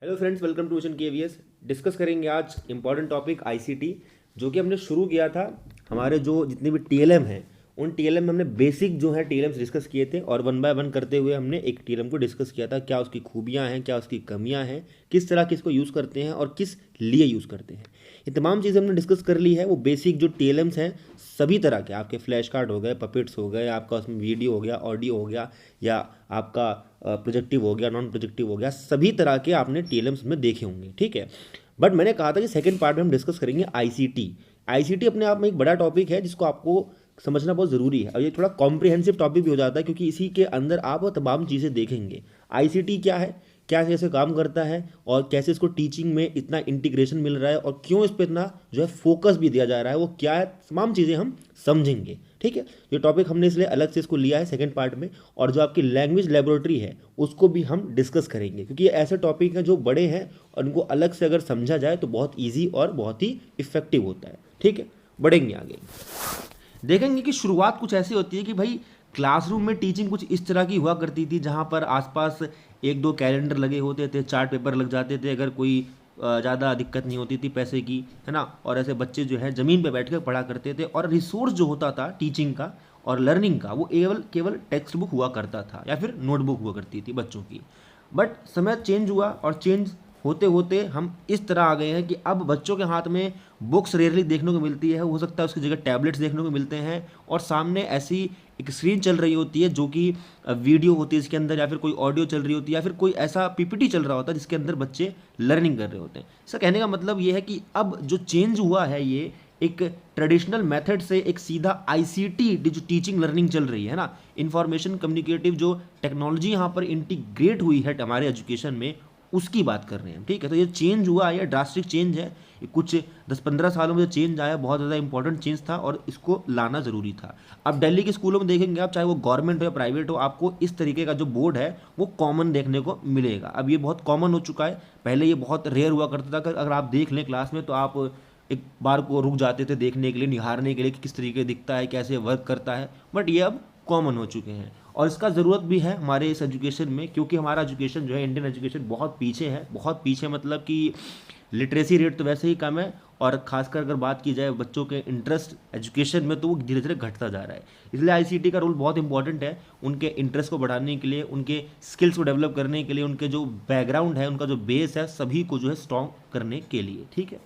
Hello friends, welcome to ocean KVS. Discuss करेंगे आज important topic ICT, जो कि हमने शुरू किया था। हमारे जो जितने भी टीएलएम हैं उन टीएलएम में हमने बेसिक जो है टीएलएम्स डिस्कस किए थे, और वन बाय वन करते हुए हमने एक टीएलएम को डिस्कस किया था। क्या उसकी खूबियां हैं, क्या उसकी कमियां हैं, किस तरह के इसको यूज़ करते हैं और किस लिए यूज़ करते हैं, ये तमाम चीज़ें हमने डिस्कस कर ली है। वो बेसिक जो टीएलएम्स हैं सभी तरह के, आपके फ्लैश कार्ड हो गए, पपेट्स हो गए, आपका उसमें वीडियो हो गया, ऑडियो हो गया, या आपका प्रोजेक्टिव हो गया, नॉन प्रोजेक्टिव हो गया, सभी तरह के आपने टीएलएम्स में देखे होंगे। ठीक है, बट मैंने कहा था कि सेकंड पार्ट में हम डिस्कस करेंगे आईसीटी। आईसीटी अपने आप में एक बड़ा टॉपिक है जिसको आपको समझना बहुत ज़रूरी है, और ये थोड़ा कॉम्प्रिहेंसिव टॉपिक भी हो जाता है, क्योंकि इसी के अंदर आप वो तमाम चीज़ें देखेंगे। आईसीटी क्या है, क्या कैसे काम करता है, और कैसे इसको टीचिंग में इतना इंटीग्रेशन मिल रहा है, और क्यों इस पर इतना जो है फोकस भी दिया जा रहा है, वो क्या है, तमाम चीज़ें हम समझेंगे। ठीक है, ये टॉपिक हमने इसलिए अलग से इसको लिया है सेकंड पार्ट में। और जो आपकी लैंग्वेज लेबोरेटरी है उसको भी हम डिस्कस करेंगे, क्योंकि ये ऐसे टॉपिक हैं जो बड़े हैं और उनको अलग से अगर समझा जाए तो बहुत ईजी और बहुत ही इफेक्टिव होता है। ठीक है, बढ़ेंगे आगे, देखेंगे कि शुरुआत कुछ ऐसी होती है कि भाई क्लासरूम में टीचिंग कुछ इस तरह की हुआ करती थी, जहाँ पर आसपास एक दो कैलेंडर लगे होते थे, चार्ट पेपर लग जाते थे, अगर कोई ज़्यादा दिक्कत नहीं होती थी पैसे की, है ना। और ऐसे बच्चे जो है ज़मीन पे बैठ कर पढ़ा करते थे, और रिसोर्स जो होता था टीचिंग का और लर्निंग का वो केवल केवल टेक्स्ट बुक हुआ करता था या फिर नोटबुक हुआ करती थी बच्चों की। बट समय चेंज हुआ, और चेंज होते होते हम इस तरह आ गए हैं कि अब बच्चों के हाथ में बुक्स रेयरली देखने को मिलती है, हो सकता है उसकी जगह टैबलेट्स देखने को मिलते हैं, और सामने ऐसी एक स्क्रीन चल रही होती है जो कि वीडियो होती है इसके अंदर, या फिर कोई ऑडियो चल रही होती है, या फिर कोई ऐसा पीपीटी चल रहा होता है जिसके अंदर बच्चे लर्निंग कर रहे होते हैं। इसका कहने का मतलब ये है कि अब जो चेंज हुआ है ये एक ट्रेडिशनल मेथड से एक सीधा आईसीटी जो टीचिंग लर्निंग चल रही है ना, इंफॉर्मेशन कम्युनिकेटिव जो टेक्नोलॉजी यहाँ पर इंटीग्रेट हुई है हमारे एजुकेशन में, उसकी बात कर रहे हैं। ठीक है, तो ये चेंज हुआ, ये ड्रास्टिक चेंज है, ये कुछ 10-15 सालों में जो चेंज आया बहुत ज़्यादा इंपॉर्टेंट चेंज था, और इसको लाना ज़रूरी था। अब दिल्ली के स्कूलों में देखेंगे आप, चाहे वो गवर्नमेंट हो या प्राइवेट हो, आपको इस तरीके का जो बोर्ड है वो कॉमन देखने को मिलेगा। अब ये बहुत कॉमन हो चुका है, पहले ये बहुत रेयर हुआ करता था। अगर आप देख लें क्लास में तो आप एक बार को रुक जाते थे देखने के लिए, निहारने के लिए कि किस तरीके दिखता है, कैसे वर्क करता है, बट ये अब कॉमन हो चुके हैं। और इसका ज़रूरत भी है हमारे इस एजुकेशन में, क्योंकि हमारा एजुकेशन जो है, इंडियन एजुकेशन बहुत पीछे है, बहुत पीछे, मतलब कि लिटरेसी रेट तो वैसे ही कम है, और खासकर अगर बात की जाए बच्चों के इंटरेस्ट एजुकेशन में तो वो धीरे धीरे घटता जा रहा है। इसलिए आईसीटी का रोल बहुत इंपॉर्टेंट है, उनके इंटरेस्ट को बढ़ाने के लिए, उनके स्किल्स को डेवलप करने के लिए, उनके जो बैकग्राउंड है, उनका जो बेस है, सभी को जो है स्ट्रॉन्ग करने के लिए। ठीक है,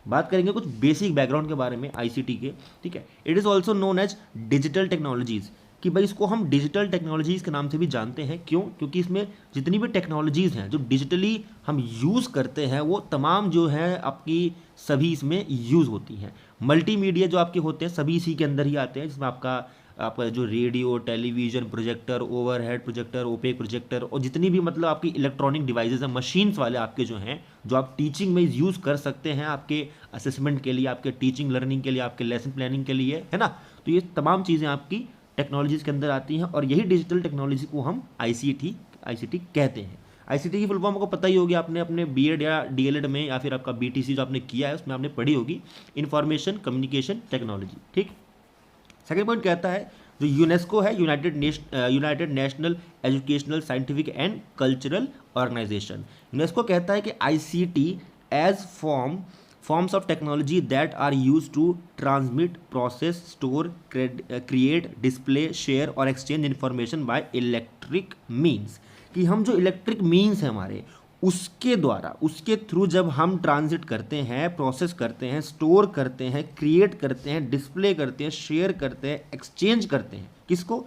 बात करेंगे कुछ बेसिक बैकग्राउंड के बारे में आईसीटी के। ठीक है, it is also known as digital technologies, कि भाई इसको हम डिजिटल टेक्नोलॉजीज़ के नाम से भी जानते हैं। क्यों? क्योंकि इसमें जितनी भी टेक्नोलॉजीज़ हैं जो डिजिटली हम यूज़ करते हैं, वो तमाम जो है आपकी सभी इसमें यूज़ होती हैं। मल्टीमीडिया जो आपके होते हैं सभी इसी के अंदर ही आते हैं, जिसमें आपका आपका जो radio, television, projector, overhead projector, opaque projector, और जितनी भी मतलब आपकी इलेक्ट्रॉनिक डिवाइसेज हैं, मशीन्स वाले आपके जो हैं, जो आप टीचिंग में यूज़ कर सकते हैं, आपके असेसमेंट के लिए, आपके टीचिंग लर्निंग के लिए, आपके लेसन प्लानिंग के लिए, है ना। तो ये तमाम चीज़ें आपकी टेक्नोलॉजीज़ के अंदर आती हैं, और यही डिजिटल टेक्नोलॉजी को हम आईसीटी कहते हैं। आईसीटी की फुल फॉर्म आपको पता ही होगी, आपने अपने बीएड या डीएलएड में, या फिर आपका बीटीसी जो आपने किया है उसमें आपने पढ़ी होगी, इंफॉर्मेशन कम्युनिकेशन टेक्नोलॉजी। ठीक, सेकेंड पॉइंट कहता है, जो यूनेस्को है, united national educational scientific and cultural organisation, UNESCO कहता है कि ICT as forms of technology that are used to transmit, process, store, create, display, share और exchange information by electric means, कि हम जो इलेक्ट्रिक मीन्स हैं हमारे, उसके द्वारा, उसके थ्रू जब हम ट्रांजिट करते हैं, प्रोसेस करते हैं, स्टोर करते हैं, क्रिएट करते हैं, डिस्प्ले करते हैं, शेयर करते हैं, एक्सचेंज करते हैं, किसको?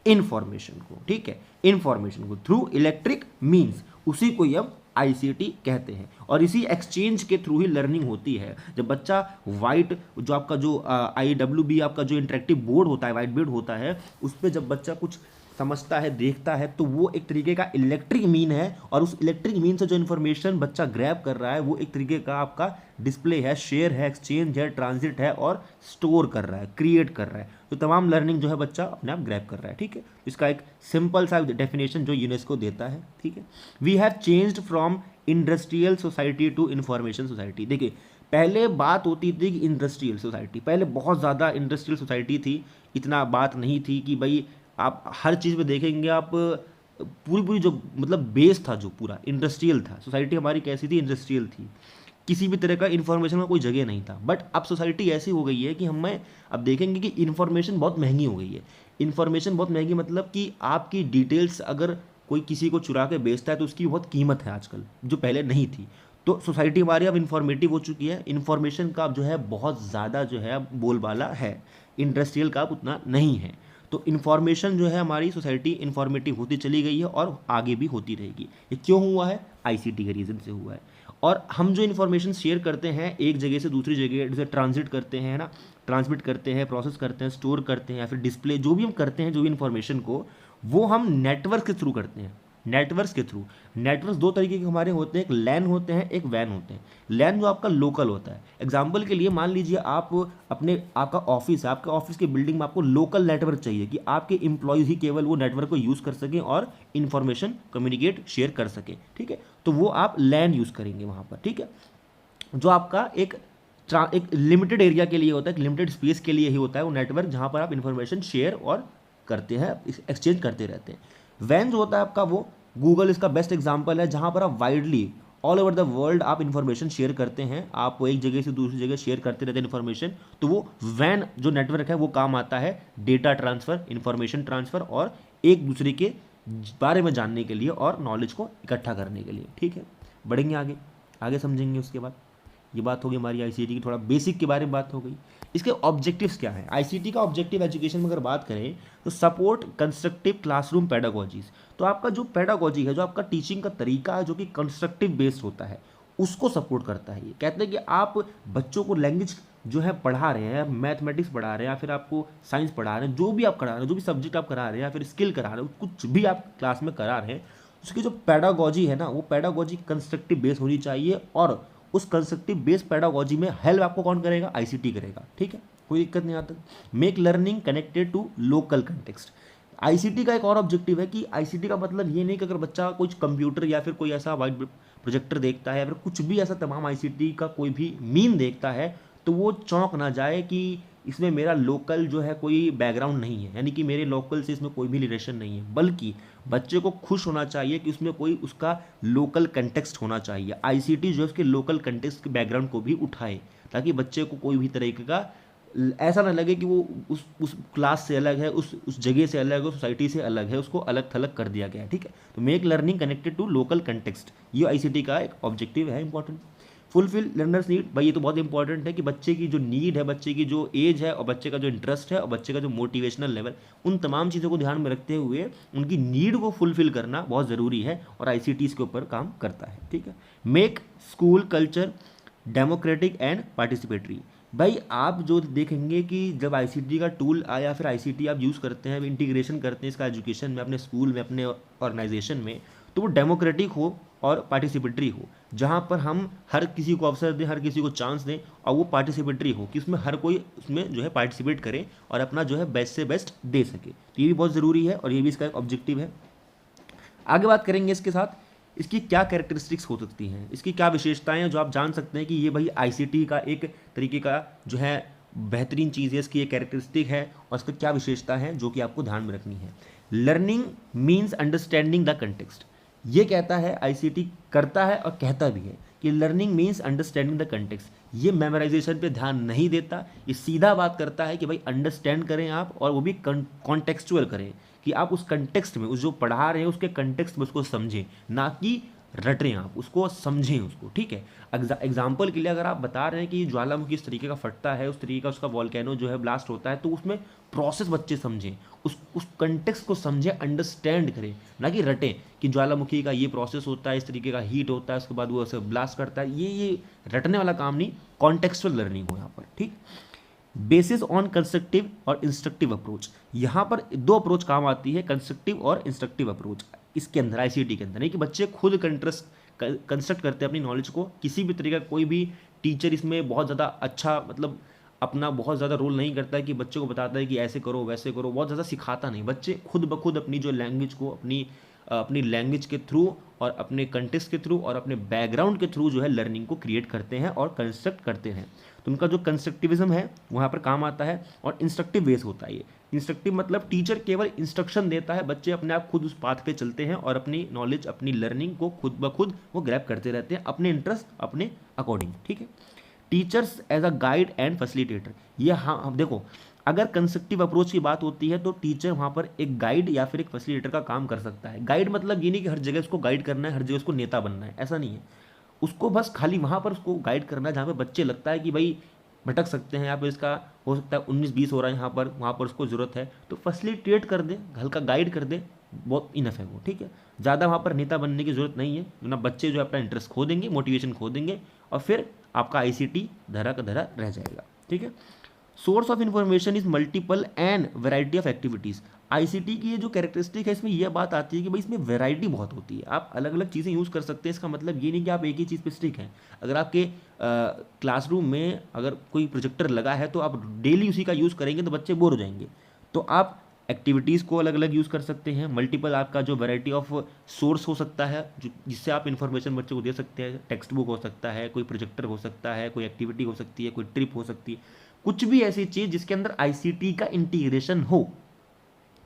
इंफॉर्मेशन को। ठीक है, इंफॉर्मेशन को थ्रू इलेक्ट्रिक मीन्स, उसी को अब आईसीटी कहते हैं। और इसी एक्सचेंज के थ्रू ही लर्निंग होती है। जब बच्चा वाइट जो आपका जो IWB आपका जो इंटरेक्टिव बोर्ड होता है, वाइट बोर्ड होता है, उस पर जब बच्चा कुछ समझता है, देखता है, तो वो एक तरीके का इलेक्ट्रिक मीन है, और उस इलेक्ट्रिक मीन से जो इन्फॉर्मेशन बच्चा ग्रैब कर रहा है वो एक तरीके का आपका डिस्प्ले है, शेयर है, एक्सचेंज है, ट्रांजिट है, और स्टोर कर रहा है, क्रिएट कर रहा है। तो तमाम लर्निंग जो है बच्चा अपने आप ग्रैब कर रहा है। ठीक है, इसका एक सिंपल सा डेफिनेशन जो यूनेस्को देता है। ठीक है, we have changed from industrial society to information society. देखिए, पहले बात होती थी कि इंडस्ट्रियल सोसाइटी, पहले बहुत ज़्यादा इंडस्ट्रियल सोसाइटी थी, इतना बात नहीं थी कि भाई आप हर चीज़ में देखेंगे, आप पूरी पूरी जो मतलब बेस था जो पूरा इंडस्ट्रियल था, सोसाइटी हमारी कैसी थी, इंडस्ट्रियल थी, किसी भी तरह का इन्फॉर्मेशन का कोई जगह नहीं था। बट अब सोसाइटी ऐसी हो गई है कि हमें अब देखेंगे कि इन्फॉर्मेशन बहुत महंगी हो गई है। इन्फॉर्मेशन बहुत महंगी मतलब कि आपकी डिटेल्स अगर कोई किसी को चुरा के बेचता है तो उसकी बहुत कीमत है आजकल, जो पहले नहीं थी। तो सोसाइटी हमारी अब इन्फॉर्मेटिव हो चुकी है, इन्फॉर्मेशन का अब जो है बहुत ज़्यादा जो है अब बोलबाला है, इंडस्ट्रियल का अब उतना नहीं है। तो इन्फॉर्मेशन जो है हमारी सोसाइटी इन्फॉर्मेटिव होती चली गई है और आगे भी होती रहेगी। ये क्यों हुआ है? आईसीटी के रीज़न से हुआ है। और हम जो इन्फॉर्मेशन शेयर करते हैं एक जगह से दूसरी जगह, जैसे ट्रांजिट करते हैं ना, ट्रांसमिट करते हैं, प्रोसेस करते हैं, स्टोर करते हैं, या फिर डिस्प्ले जो भी हम करते हैं, जो भी इन्फॉर्मेशन को, वो हम नेटवर्क के थ्रू करते हैं। नेटवर्क्स के थ्रू, नेटवर्क्स दो तरीके के हमारे होते हैं, एक लैन होते हैं, एक वैन होते हैं। लैन जो आपका लोकल होता है, एग्जांपल के लिए मान लीजिए आप अपने, आपका ऑफिस है, आपके ऑफिस की बिल्डिंग में आपको लोकल नेटवर्क चाहिए कि आपके एम्प्लॉयज़ ही केवल वो नेटवर्क को यूज़ कर सकें और इन्फॉर्मेशन कम्युनिकेट शेयर कर सकें, ठीक है। तो वो आप लैन यूज़ करेंगे वहाँ पर, ठीक है। जो आपका एक लिमिटेड एरिया के लिए होता है, एक लिमिटेड स्पेस के लिए ही होता है वो नेटवर्क, जहाँ पर आप इन्फॉर्मेशन शेयर और करते हैं, एक्सचेंज करते रहते हैं। वैन जो होता है आपका, वो गूगल इसका बेस्ट एग्जांपल है, जहाँ पर आप widely all over the world आप इन्फॉर्मेशन शेयर करते हैं, आप एक जगह से दूसरी जगह शेयर करते रहते हैं इन्फॉर्मेशन। तो वो वैन जो नेटवर्क है वो काम आता है डेटा ट्रांसफ़र, इन्फॉर्मेशन ट्रांसफ़र और एक दूसरे के बारे में जानने के लिए और नॉलेज को इकट्ठा करने के लिए, ठीक है। बढ़ेंगे आगे, आगे समझेंगे। उसके बाद ये बात होगी हमारी आईसीटी की, थोड़ा बेसिक के बारे में बात हो गई। इसके ऑब्जेक्टिव्स क्या है? आईसीटी का ऑब्जेक्टिव एजुकेशन में अगर बात करें तो सपोर्ट कंस्ट्रक्टिव क्लासरूम पेडागोजीज। तो आपका जो पेडागोजी है, जो आपका टीचिंग का तरीका है, जो कि कंस्ट्रक्टिव बेस्ड होता है, उसको सपोर्ट करता है। ये कहते हैं कि आप बच्चों को लैंग्वेज जो है पढ़ा रहे हैं, मैथमेटिक्स पढ़ा रहे हैं, या फिर आपको साइंस पढ़ा रहे हैं, जो भी आप करा रहे हैं, जो भी सब्जेक्ट आप करा रहे हैं, या फिर स्किल करा रहे हैं, कुछ भी आप क्लास में करा रहे हैं, उसकी जो पेडागोजी है ना, वो पेडागोजी कंस्ट्रक्टिव बेस होनी चाहिए। और उस कंस्ट्रक्टिव बेस पेडागोजी में हेल्प आपको कौन करेगा? आईसीटी करेगा, ठीक है, कोई दिक्कत नहीं आता। Make learning connected to local context. ICT का एक और ऑब्जेक्टिव है कि आईसीटी का मतलब ये नहीं कि अगर बच्चा कुछ कंप्यूटर या फिर कोई ऐसा वाइट प्रोजेक्टर देखता है या फिर कुछ भी ऐसा तमाम आईसीटी का कोई भी मीन देखता है तो वो चौंक ना जाए कि इसमें मेरा लोकल जो है कोई बैकग्राउंड नहीं है, यानी कि मेरे लोकल से इसमें कोई भी रिलेशन नहीं है, बल्कि बच्चे को खुश होना चाहिए कि उसमें कोई उसका लोकल कंटेक्स्ट होना चाहिए। आईसीटी जो है उसके लोकल कंटेक्स्ट के बैकग्राउंड को भी उठाए, ताकि बच्चे को कोई भी तरीके का ऐसा ना लगे कि वो उस क्लास से अलग है, उस जगह से अलग है, सोसाइटी से अलग है, उसको अलग थलग कर दिया गया है, ठीक है। तो make learning connected to local context, ये आईसीटी का एक ऑब्जेक्टिव है इंपॉर्टेंट। फुलफिल लर्नर्स नीड, भाई ये तो बहुत इंपॉर्टेंट है कि बच्चे की जो नीड है, बच्चे की जो एज है, और बच्चे का जो इंटरेस्ट है, और बच्चे का जो मोटिवेशनल लेवल, उन तमाम चीज़ों को ध्यान में रखते हुए उनकी नीड को फुलफिल करना बहुत ज़रूरी है, और आईसीटी इसके ऊपर काम करता है, ठीक है। Make school culture democratic and participatory. भाई आप जो देखेंगे कि जब आईसीटी का टूल आया, फिर आईसीटी आप यूज़ करते हैं, इंटीग्रेशन करते हैं इसका एजुकेशन में, अपने स्कूल में, अपने ऑर्गेनाइजेशन में, तो वो डेमोक्रेटिक हो और पार्टिसिपेटरी हो, जहाँ पर हम हर किसी को अवसर दें, हर किसी को चांस दें, और वो पार्टिसिपेटरी हो कि उसमें हर कोई उसमें जो है पार्टिसिपेट करे और अपना जो है बेस्ट से बेस्ट दे सके। तो ये भी बहुत ज़रूरी है और ये भी इसका एक ऑब्जेक्टिव है। आगे बात करेंगे इसके साथ, इसकी क्या कैरेक्टरिस्टिक्स हो सकती हैं, इसकी क्या विशेषताएं हैं जो आप जान सकते हैं कि ये भाई आईसीटी का एक तरीके का जो है बेहतरीन चीज़ है, इसकी एक कैरेक्टरिस्टिक है, और इसकी क्या विशेषता है जो कि आपको ध्यान में रखनी है। Learning means understanding the context. ये कहता है आईसीटी, करता है और कहता भी है कि learning means understanding the context. ये मेमोराइजेशन पे ध्यान नहीं देता, ये सीधा बात करता है कि भाई अंडरस्टैंड करें आप, और वो भी कॉन्टेक्चुअल करें, कि आप उस कंटेक्स्ट में, उस जो पढ़ा रहे हैं उसके कंटेक्स्ट में उसको समझें, ना कि रटें, आप उसको समझें उसको, ठीक है। एग्जाम्पल के लिए अगर आप बता रहे हैं कि ज्वालामुखी इस तरीके का फटता है, उस तरीके का उसका वॉल्केनो जो है ब्लास्ट होता है, तो उसमें प्रोसेस बच्चे समझें, उस कंटेक्स्ट को समझें, अंडरस्टैंड करें, ना कि रटें कि ज्वालामुखी का ये प्रोसेस होता है, इस तरीके का हीट होता है, उसके बाद वो ऐसे ब्लास्ट करता है। ये रटने वाला काम नहीं, कॉन्टेक्चुअल लर्निंग हो यहाँ पर, ठीक। बेसिस ऑन कंस्ट्रक्टिव और इंस्ट्रक्टिव अप्रोच, यहाँ पर दो अप्रोच काम आती है, कंस्ट्रक्टिव और इंस्ट्रक्टिव अप्रोच इसके अंदर, आईसीटी के अंदर, नहीं कि बच्चे खुद कंस्ट्रक्ट करते हैं अपनी नॉलेज को, किसी भी तरीके का कोई भी टीचर इसमें बहुत ज़्यादा अच्छा मतलब अपना बहुत ज़्यादा रोल नहीं करता है कि बच्चों को बताता है कि ऐसे करो वैसे करो, बहुत ज़्यादा सिखाता नहीं, बच्चे खुद ब खुद अपनी जो लैंग्वेज को, अपनी अपनी लैंग्वेज के थ्रू और अपने कंटेक्स्ट के थ्रू और अपने बैकग्राउंड के थ्रू जो है लर्निंग को क्रिएट करते हैं और कंस्ट्रक्ट करते हैं। तो उनका जो कंस्ट्रक्टिविज्म है वहाँ पर काम आता है, और इंस्ट्रक्टिव बेस होता है ये। इंस्ट्रक्टिव मतलब टीचर केवल इंस्ट्रक्शन देता है, बच्चे अपने आप खुद उस पाथ पे चलते हैं और अपनी नॉलेज, अपनी लर्निंग को खुद ब खुद वो ग्रैब करते रहते हैं अपने इंटरेस्ट, अपने अकॉर्डिंग। ठीक है, teachers as a guide and facilitator, ये हाँ हम देखो, अगर कंस्ट्रक्टिव अप्रोच की बात होती है तो टीचर वहाँ पर एक गाइड या फिर एक फैसिलिटेटर का काम कर सकता है। गाइड मतलब ये नहीं कि हर जगह उसको गाइड करना है, हर जगह उसको नेता बनना है, ऐसा नहीं है। उसको बस खाली वहाँ पर उसको गाइड करना है जहाँ पे बच्चे लगता है कि भाई भटक सकते हैं, यहाँ पे इसका हो सकता है 19-20 हो रहा है यहाँ पर, वहाँ पर उसको ज़रूरत है तो फैसिलिटेट कर दे, हल्का गाइड कर दे, बहुत इनफ है वो। ठीक है, ज़्यादा वहाँ पर नेता बनने की ज़रूरत नहीं है, ना बच्चे जो अपना इंटरेस्ट खो देंगे, मोटिवेशन खो देंगे, और फिर आपका आईसीटी धरा का धरा रह जाएगा। ठीक है, source of information is multiple and variety of activities. ICT की ये जो कैरेक्टरिस्टिक है इसमें यह बात आती है कि भाई इसमें वैरायटी बहुत होती है, आप अलग अलग चीज़ें यूज़ कर सकते हैं। इसका मतलब ये नहीं कि आप एक ही चीज़ पे स्टिक हैं। अगर आपके क्लासरूम में अगर कोई प्रोजेक्टर लगा है तो आप डेली उसी का यूज़ करेंगे तो बच्चे बोर हो जाएंगे। तो आप एक्टिविटीज़ को अलग अलग यूज़ कर सकते हैं। मल्टीपल आपका जो वैरायटी ऑफ सोर्स हो सकता है जो जिससे आप इन्फॉर्मेशन बच्चे को दे सकते हैं। टेक्स्ट बुक हो सकता है, कोई प्रोजेक्टर हो सकता है, कोई एक्टिविटी हो सकती है, कोई ट्रिप हो सकती है, कुछ भी ऐसी चीज़ जिसके अंदर आईसीटी का इंटीग्रेशन हो।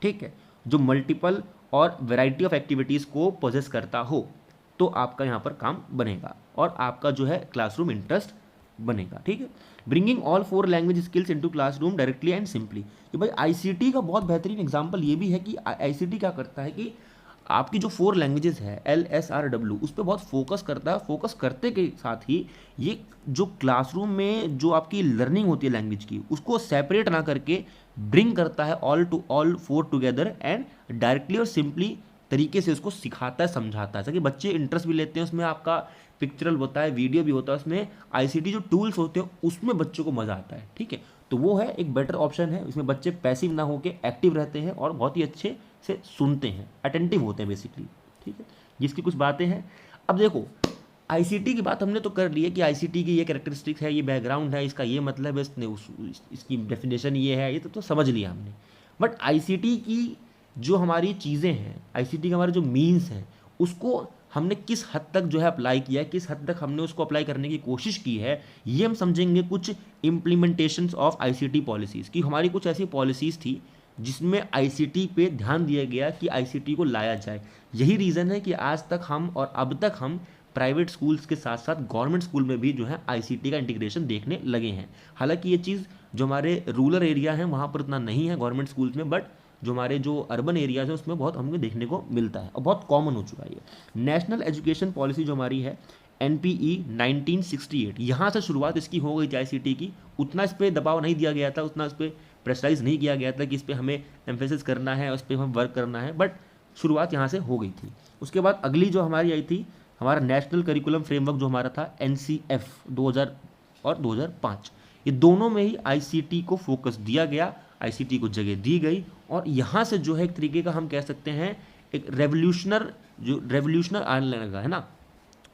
ठीक है, जो मल्टीपल और वैरायटी ऑफ एक्टिविटीज़ को पोजेस करता हो, तो आपका यहाँ पर काम बनेगा और आपका जो है क्लासरूम इंटरेस्ट बनेगा। ठीक है, bringing all 4 language skills into classroom directly and simply. कि भाई आईसीटी का बहुत बेहतरीन एग्जांपल ये भी है कि आईसीटी क्या करता है कि आपकी जो 4 लैंग्वेजेस है LSRW उस पर बहुत फोकस करता है। फोकस करते के साथ ही ये जो क्लासरूम में जो आपकी लर्निंग होती है लैंग्वेज की, उसको सेपरेट ना करके ब्रिंग करता है ऑल 4 टुगेदर एंड डायरेक्टली और सिंपली तरीके से उसको सिखाता है, समझाता है, ताकि बच्चे इंटरेस्ट भी लेते हैं उसमें। आपका पिक्चरल होता है, वीडियो भी होता है उसमें, आईसीटी जो टूल्स होते हैं उसमें बच्चों को मज़ा आता है। ठीक है, तो वो है एक बेटर ऑप्शन है। इसमें बच्चे पैसिव ना होकर एक्टिव रहते हैं और बहुत ही अच्छे से सुनते हैं, अटेंटिव होते हैं बेसिकली। ठीक है, जिसकी कुछ बातें हैं। अब देखो आईसीटी की बात हमने तो कर ली है कि आईसीटी की ये कैरेक्टरिस्टिक्स है, ये बैकग्राउंड है, इसका ये मतलब है, इसकी डेफिनेशन ये है, ये तो समझ लिया हमने। बट आईसीटी की जो हमारी चीज़ें हैं, आईसीटी के हमारे जो मीन्स हैं, उसको हमने किस हद तक जो है अप्लाई किया है, किस हद तक हमने उसको अप्लाई करने की कोशिश की है, ये हम समझेंगे कुछ इम्प्लीमेंटेशंस ऑफ आईसीटी पॉलिसीज़। कि हमारी कुछ ऐसी पॉलिसीज़ थी जिसमें आईसीटी पे ध्यान दिया गया कि आईसीटी को लाया जाए। यही रीज़न है कि आज तक हम और अब तक हम प्राइवेट स्कूल्स के साथ साथ गवर्नमेंट स्कूल में भी जो है आईसीटी का इंटीग्रेशन देखने लगे हैं। हालांकि ये चीज़ जो हमारे रूरल एरिया हैं वहाँ पर उतना नहीं है गवर्नमेंट स्कूल्स में, बट जो हमारे जो अर्बन एरियाज हैं उसमें बहुत हमें देखने को मिलता है और बहुत कॉमन हो चुका है ये। नेशनल एजुकेशन पॉलिसी जो हमारी है NPE 1968, यहाँ से शुरुआत इसकी हो गई थी आईसीटी की। उतना इस पर दबाव नहीं दिया गया था, उतना इस पर प्रेशराइज नहीं किया गया था कि इस पर हमें एम्फेसिस करना है, उस पर हमें वर्क करना है, बट शुरुआत यहाँ से हो गई थी। उसके बाद अगली जो हमारी आई थी, हमारा नेशनल करिकुलम फ्रेमवर्क जो हमारा था NCF 2000 और 2005, ये दोनों में ही आईसीटी को फोकस दिया गया, आईसीटी को जगह दी गई। और यहाँ से जो है एक तरीके का हम कह सकते हैं एक रेवोल्यूशनर आने लगा है ना।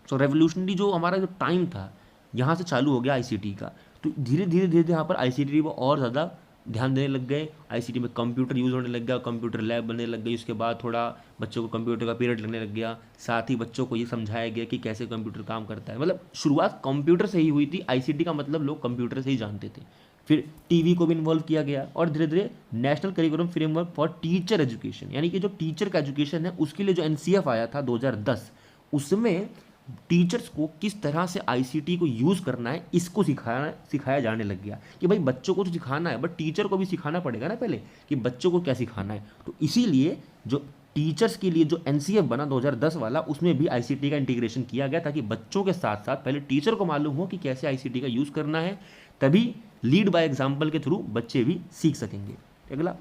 सो रेवोल्यूशनरी जो हमारा जो टाइम था यहाँ से चालू हो गया आईसीटी का। तो धीरे धीरे यहाँ पर आईसीटी पर और ज़्यादा ध्यान देने लग गए। आईसीटी में कंप्यूटर यूज़ होने लग गया, कंप्यूटर लैब बनने लग गई। उसके बाद थोड़ा बच्चों को कंप्यूटर का पीरियड लगने लग गया। साथ ही बच्चों को ये समझाया गया कि कैसे कंप्यूटर काम करता है। मतलब शुरुआत कंप्यूटर से ही हुई थी। आईसीटी का मतलब लोग कंप्यूटर से ही जानते थे। फिर टीवी को भी इन्वॉल्व किया गया और धीरे धीरे national curriculum framework for teacher education, यानी कि जो टीचर का एजुकेशन है उसके लिए जो NCF आया था 2010, उसमें टीचर्स को किस तरह से आईसीटी को यूज़ करना है इसको सिखाया जाने लग गया। कि भाई बच्चों को तो सिखाना है बट टीचर को भी सिखाना पड़ेगा ना पहले कि बच्चों को क्या सिखाना है। तो इसीलिए जो टीचर्स के लिए जो NCF बना 2010 वाला, उसमें भी आईसीटी का इंटीग्रेशन किया गया ताकि बच्चों के साथ साथ पहले टीचर को मालूम हो कि कैसे आईसीटी का यूज़ करना है, तभी लीड बाय एग्जाम्पल के थ्रू बच्चे भी सीख सकेंगे। अगला